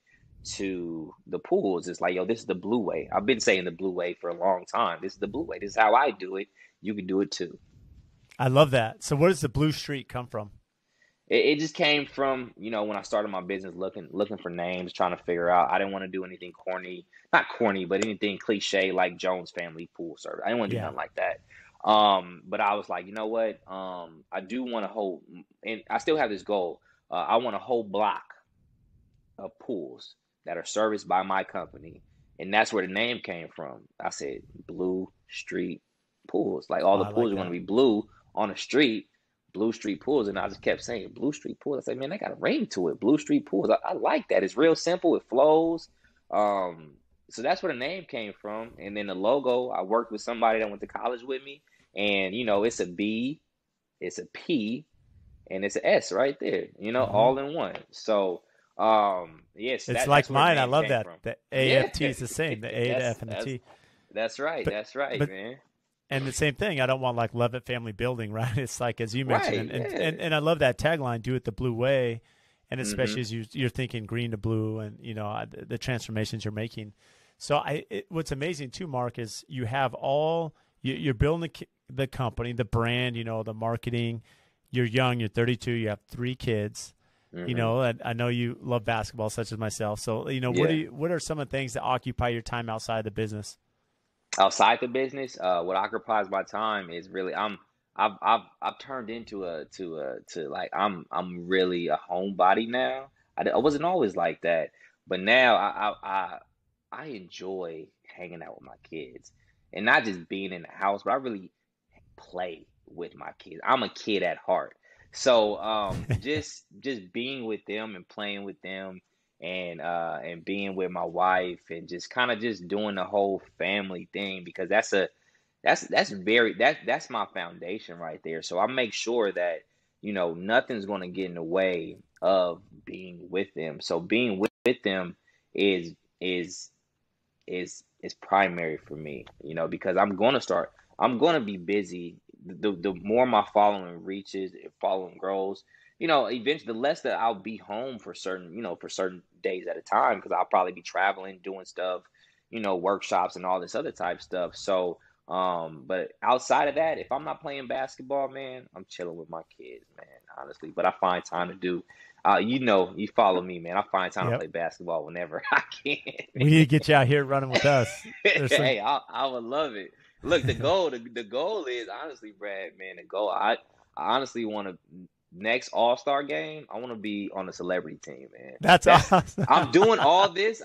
to the pools. It's like, yo, this is the blue way. I've been saying the blue way for a long time. This is the blue way. This is how I do it. You can do it too. I love that. So where does the blue streak come from? It just came from, when I started my business, looking for names, trying to figure out. I didn't want to do anything corny, not corny, but anything cliche like Jones Family Pool Service. I didn't want to do Yeah. nothing like that. But I was like, you know what? I do want to hold, and I still have this goal. I want a whole block of pools that are serviced by my company, and that's where the name came from. I said Blue Street Pools. Like, all Oh, the I like pools are going to that. be blue on the street, Blue Street Pools. And I just kept saying Blue Street Pools. I said, man, they got a ring to it. Blue Street Pools. I like that. It's real simple. It flows. Um, so that's where the name came from. And then the logo, I worked with somebody that went to college with me, and it's a B, it's a P, and it's an S right there. hmm All in one. So yes, It's that's like where the mine. I name love came that. from. The Yeah, AFT is the same. The A, the that's F, and the that's T. that's right. But That's right, but man. and the same thing. I don't want like Levitt family building, right? It's like as you mentioned, Right. and Yeah. I love that tagline, "Do it the blue way," and especially hmm as you're thinking green to blue, and the transformations you're making. So what's amazing too, Mark, is you have you're building the company, the brand, the marketing. You're young. You're 32. You have 3 kids. hmm And I know you love basketball, such as myself. So, Yeah. what are some of the things that occupy your time outside the business? Outside the business, what occupies my time is really, I've turned into a to like, I'm really a homebody now. I wasn't always like that, but now I enjoy hanging out with my kids, and not just being in the house, but I really play with my kids. I'm a kid at heart. So just being with them and playing with them, and being with my wife, and just kind of just doing the whole family thing, because that's my foundation right there. So I make sure that nothing's going to get in the way of being with them. So being with them is is is primary for me, because I'm going to be busy. The more my following reaches, if following grows, eventually the less that I'll be home for certain days at a time, because I'll probably be traveling, doing stuff, workshops and all this other type stuff. So, but outside of that, if I'm not playing basketball, man, I'm chilling with my kids, man, honestly. But I find time to do, you follow me, man. I find time to Yep. play basketball whenever I can. We need to get you out here running with us. There's some. Hey, I would love it. Look, the goal is honestly, Brad, man, the goal. I honestly want to next All-Star game. I want to be on the celebrity team, man. That's That's awesome. I'm doing all this.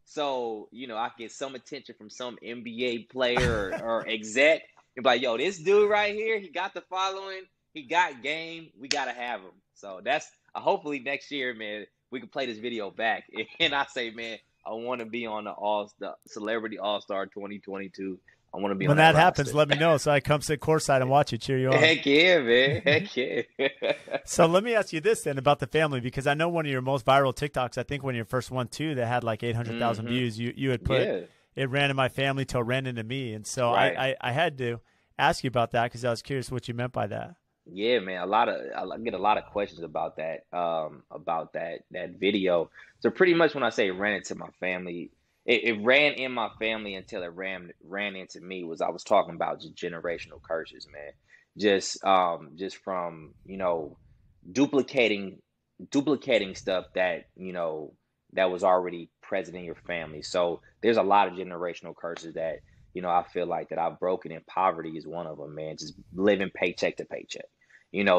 So I get some attention from some NBA player or exec. And be like, yo, this dude right here, he got the following, he got game. We gotta have him. So that's hopefully next year, man, we can play this video back, and I say, man, I want to be on the Celebrity All-Star 2022. I want to be When on that that happens, roster. let me know so I come sit courtside and watch you, cheer you on. Heck yeah, man. Heck yeah. So let me ask you this then about the family, because I know one of your most viral TikToks, I think one of your first one too, that had like 800,000 views. You had put Yeah. it ran in my family till it ran into me, and so Right. I had to ask you about that because I was curious what you meant by that. Yeah, man. I get a lot of questions about that video. So pretty much when I say ran into my family, it ran in my family until it ran into me. I was talking about just generational curses, man. Just from duplicating duplicating stuff that was already present in your family. So there's a lot of generational curses that I feel like that I've broken, and poverty is one of them, man. Just living paycheck to paycheck,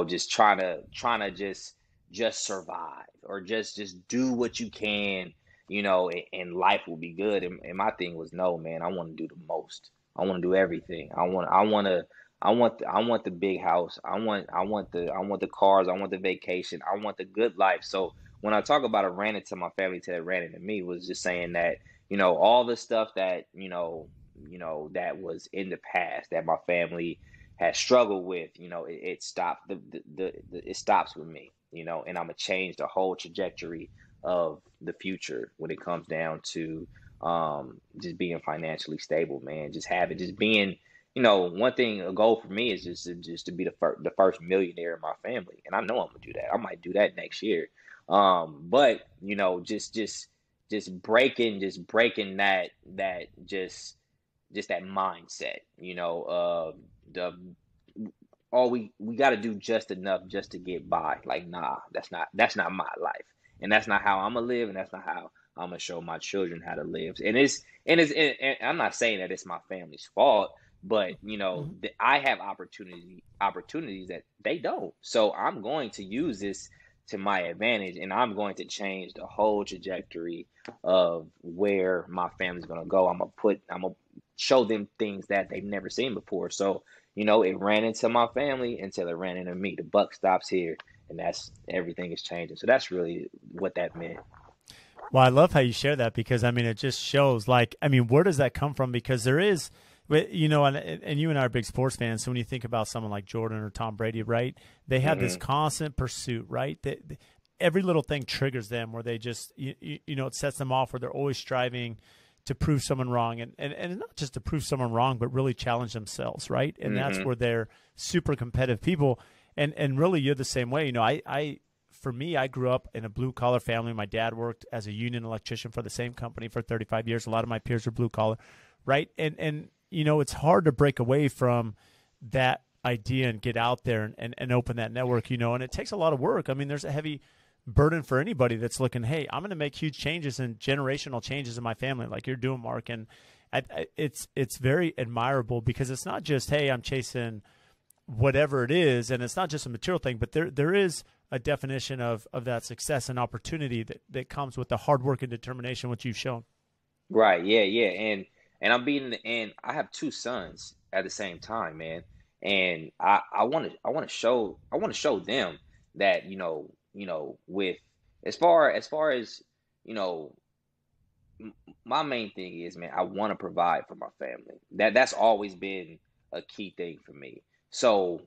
just trying to just survive, or just do what you can, and life will be good. And my thing was, no, man, I want to do the most. I want to do everything. I want the big house. I want the cars. I want the vacation. I want the good life. So when I talk about it ran into my family till it ran into me, was just saying that, all the stuff that, that was in the past that my family has struggled with, it stopped. It stops with me, and I'm gonna change the whole trajectory of the future when it comes down to just being financially stable, man. Just being, one thing, a goal for me is just to be the first millionaire in my family, and I know I'm gonna do that. I might do that next year. But just breaking that mindset, the all we got to do just enough just to get by. Like, nah, that's not my life, and that's not how I'm gonna live, and that's not how I'm gonna show my children how to live. And I'm not saying that it's my family's fault, but Mhm. I have opportunities that they don't. So I'm going to use this to my advantage, and I'm going to change the whole trajectory of where my family's gonna go. I'm gonna show them things that they've never seen before. So it ran into my family until it ran into me. The buck stops here, and that's everything is changing. So that's really what that meant. Well, I love how you share that because I mean it just shows like I mean where does that come from? Because there is, and you and I are big sports fans. So when you think about someone like Jordan or Tom Brady, right? They have this Hmm. constant pursuit, right? Every little thing triggers them where they just it sets them off where they're always striving to prove someone wrong, and not just to prove someone wrong, but really challenge themselves, right? And that's Hmm. where they're super competitive people. And really, you're the same way. I for me, I grew up in a blue collar family. My dad worked as a union electrician for the same company for 35 years. A lot of my peers were blue collar, right? And it's hard to break away from that idea and get out there and open that network, and it takes a lot of work. I mean, there's a heavy burden for anybody that's looking, hey, I'm going to make huge changes and generational changes in my family like you're doing, Mark. And it's very admirable because it's not just, hey, I'm chasing whatever it is, and it's not just a material thing, but there is a definition of that success and opportunity that comes with the hard work and determination, which you've shown. Right. Yeah. Yeah. And I have two sons at the same time, man. And I want to show them that with as far as you know my main thing is, man, I want to provide for my family. That's always been a key thing for me. So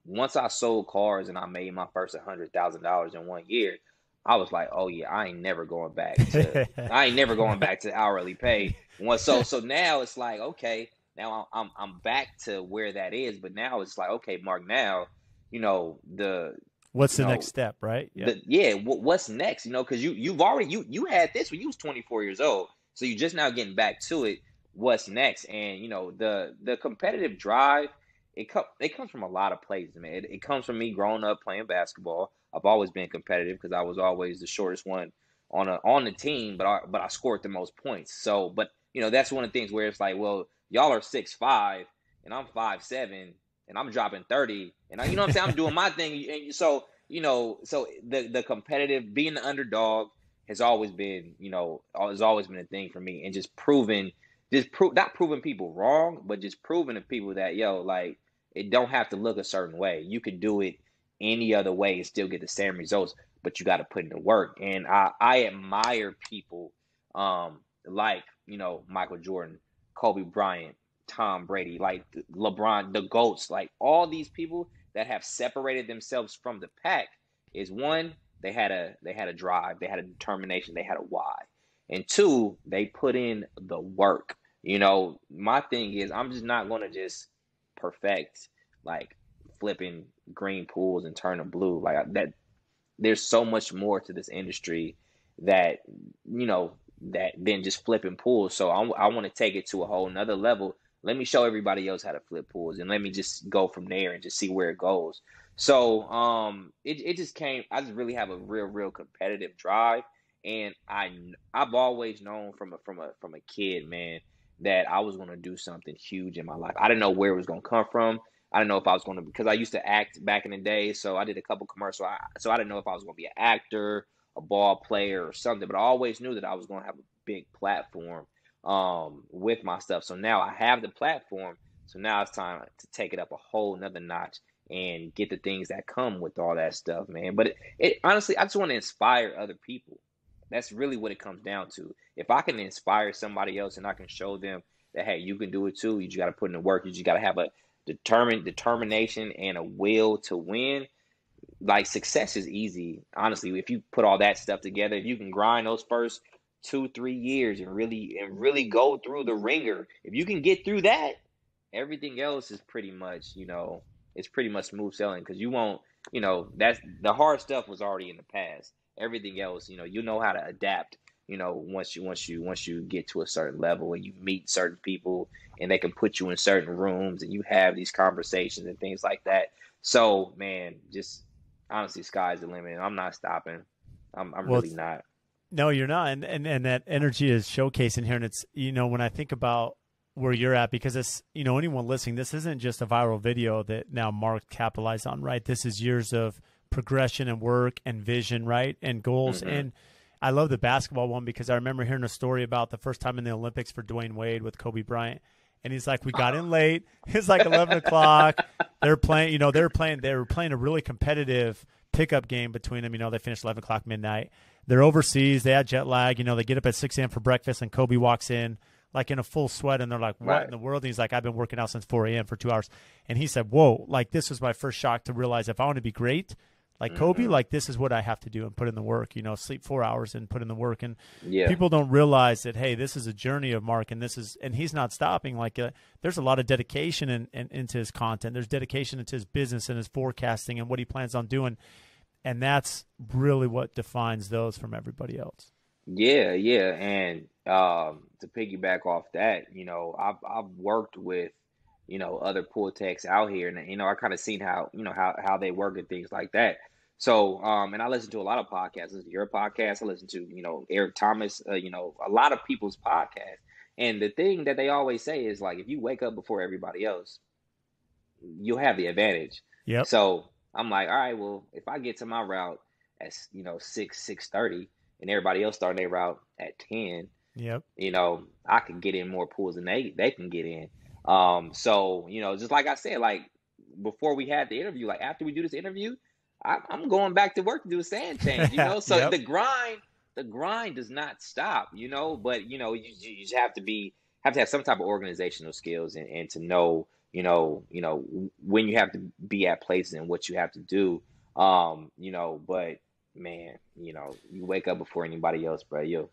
once I sold cars and I made my first $100,000 in one year, I was like, oh yeah, I ain't never going back to hourly pay. So now it's like, okay, now I'm back to where that is, but now it's like, okay, Mark, now the What's You the next know, step, right? Yep. what's next? You know, because you've already you had this when you was 24 years old, so you're just now getting back to it. What's next? And you know, the competitive drive, it comes from a lot of places, man. It comes from me growing up playing basketball. I've always been competitive because I was always the shortest one on the team, but I scored the most points. So, but you know, that's one of the things where it's like, well, y'all are 6'5" and I'm 5'7" and I'm dropping 30, and you know what I'm saying? I'm doing my thing, and so you know, so the competitive, being the underdog has always been, you know, has always been a thing for me, and just proving, not proving people wrong, but just proving to people that, yo, like, it don't have to look a certain way. You can do it any other way and still get the same results, but you got to put in the work. And I admire people, like, you know, Michael Jordan, Kobe Bryant, Tom Brady, like LeBron, the GOATs, like all these people that have separated themselves from the pack. Is one, they had a drive, they had a determination, they had a why. And two, they put in the work. You know, my thing is, I'm just not going to just perfect, like, flipping green pools and turn them blue. Like that, there's so much more to this industry that, you know, that than just flipping pools. So I want to take it to a whole nother level. Let me show everybody else how to flip pools, and let me just go from there and just see where it goes. So it just came. I just really have a real competitive drive, and I've always known from a kid, man, that I was going to do something huge in my life. I didn't know where it was going to come from. I didn't know if I was going to, because I used to act back in the day, so I did a couple commercials. So I didn't know if I was going to be an actor, a ball player, or something. But I always knew that I was going to have a big platform with my stuff. So now I have the platform. So now it's time to take it up a whole nother notch and get the things that come with all that stuff, man. But it honestly, I just want to inspire other people. That's really what it comes down to. If I can inspire somebody else and I can show them that, hey, you can do it too. You just got to put in the work. You just got to have a determination and a will to win. Like, success is easy, honestly. If you put all that stuff together, if you can grind those first 2-3 years and really go through the ringer, if you can get through that, everything else is pretty much, you know, it's pretty much smooth sailing, because you won't, you know, that's the hard stuff was already in the past. Everything else, you know how to adapt, you know, once you get to a certain level and you meet certain people and they can put you in certain rooms and you have these conversations and things like that. So, man, just honestly, sky's the limit. I'm not stopping. I'm Well, really not. no, you're not. And that energy is showcasing here. And it's, you know, when I think about where you're at, because it's, you know, anyone listening, this isn't just a viral video that now Mark capitalized on, right? This is years of progression and work and vision, right? And goals. Hmm. And I love the basketball one because I remember hearing a story about the first time in the Olympics for Dwayne Wade with Kobe Bryant. And he's like, we got in late. It's like 11 o'clock. They're playing, you know, they were playing a really competitive pickup game between them. You know, they finished 11 o'clock midnight. They're overseas. They had jet lag. You know, they get up at 6 a.m. for breakfast, and Kobe walks in like in a full sweat, and they're like, what Right. in the world? And he's like, I've been working out since 4 a.m. for 2 hours. And he said, whoa, like, this was my first shock to realize if I want to be great, like Kobe, Hmm. like, this is what I have to do and put in the work, you know, sleep 4 hours and put in the work. And Yeah. people don't realize that, hey, this is a journey of Mark, and he's not stopping. Like, there's a lot of dedication into his content. There's dedication into his business and his forecasting and what he plans on doing. And that's really what defines those from everybody else. Yeah, and to piggyback off that, you know, I've worked with, you know, other pool techs out here, and you know, I kind of seen how, you know, how they work and things like that. So, and I listen to a lot of podcasts. I listen to your podcast. I listen to, you know, Eric Thomas. You know, a lot of people's podcasts. And the thing that they always say is, like, if you wake up before everybody else, you'll have the advantage. Yep. So I'm like, all right, well, if I get to my route at, you know, 6:30, and everybody else starting their route at 10, Yep. you know, I can get in more pools than they can get in. So, you know, just like I said, like, before we had the interview, like, after we do this interview, I'm going back to work to do a sand change, you know. So Yep. the grind does not stop, you know. But you know, you just have to have some type of organizational skills, and to know, when you have to be at places and what you have to do. You know, but man, you know, you wake up before anybody else, bro. You'll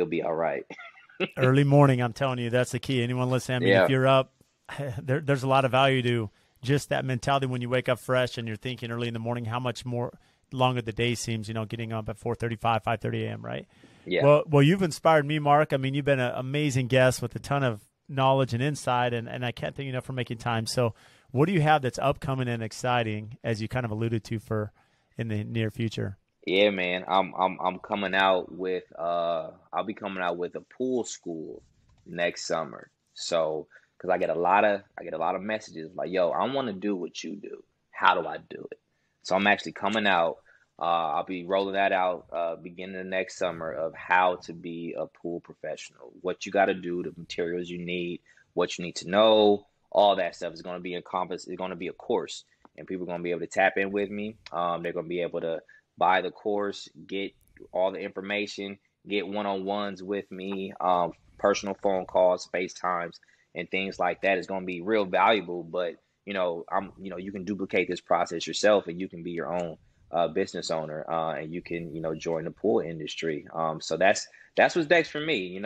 be all right. Early morning, I'm telling you, that's the key. Anyone listening, I mean, if Yeah. you're up, there's a lot of value to just that mentality when you wake up fresh and you're thinking early in the morning how much more longer the day seems, getting up at 4:35, 5:30 a.m., right? Yeah. Well, you've inspired me, Mark. I mean, you've been an amazing guest with a ton of knowledge and insight, and I can't thank you enough for making time. So what do you have that's upcoming and exciting, as you kind of alluded to, for in the near future? Yeah, man. I'm coming out with I'll be coming out with a pool school next summer. So, because I get a lot of messages like, "Yo, I want to do what you do. How do I do it?" So I'm actually coming out. I'll be rolling that out beginning of next summer of how to be a pool professional, what you got to do, the materials you need, what you need to know, all that stuff is going to be encompassed. It's going to be a course, and people are going to be able to tap in with me. They're going to be able to buy the course, get all the information, get one-on-ones with me, personal phone calls, FaceTimes, and things like that is going to be real valuable. But you can duplicate this process yourself, and you can be your own business owner, and you can, join the pool industry. So that's what's next for me.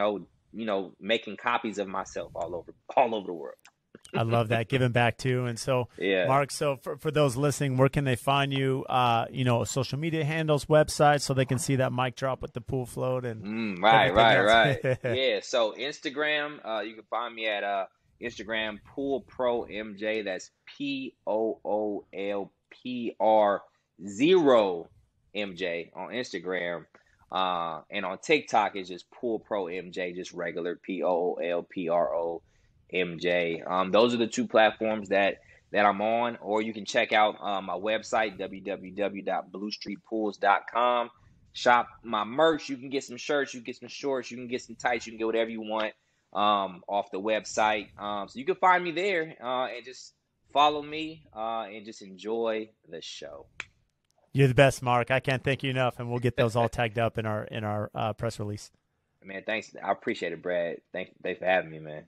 Making copies of myself all over the world. I love that, giving back too. And so, Yeah. Mark, so for those listening, where can they find you? Social media handles, websites, so they can see that mic drop with the pool float and Right, everything right, else. right. Yeah. So Instagram, you can find me at Instagram Pool Pro MJ. That's POOLPR0 MJ on Instagram. And on TikTok is just Pool Pro MJ, just regular POOLPRO MJ. Those are the two platforms that I'm on. Or you can check out my website, www.bluestreetpools.com. Shop my merch. You can get some shirts, you can get some shorts, you can get some tights, you can get whatever you want off the website. So you can find me there and just follow me and just enjoy the show. You're the best, Mark. I can't thank you enough, and we'll get those all tagged up in our press release. Man, thanks. I appreciate it, Brad. Thanks for having me, man.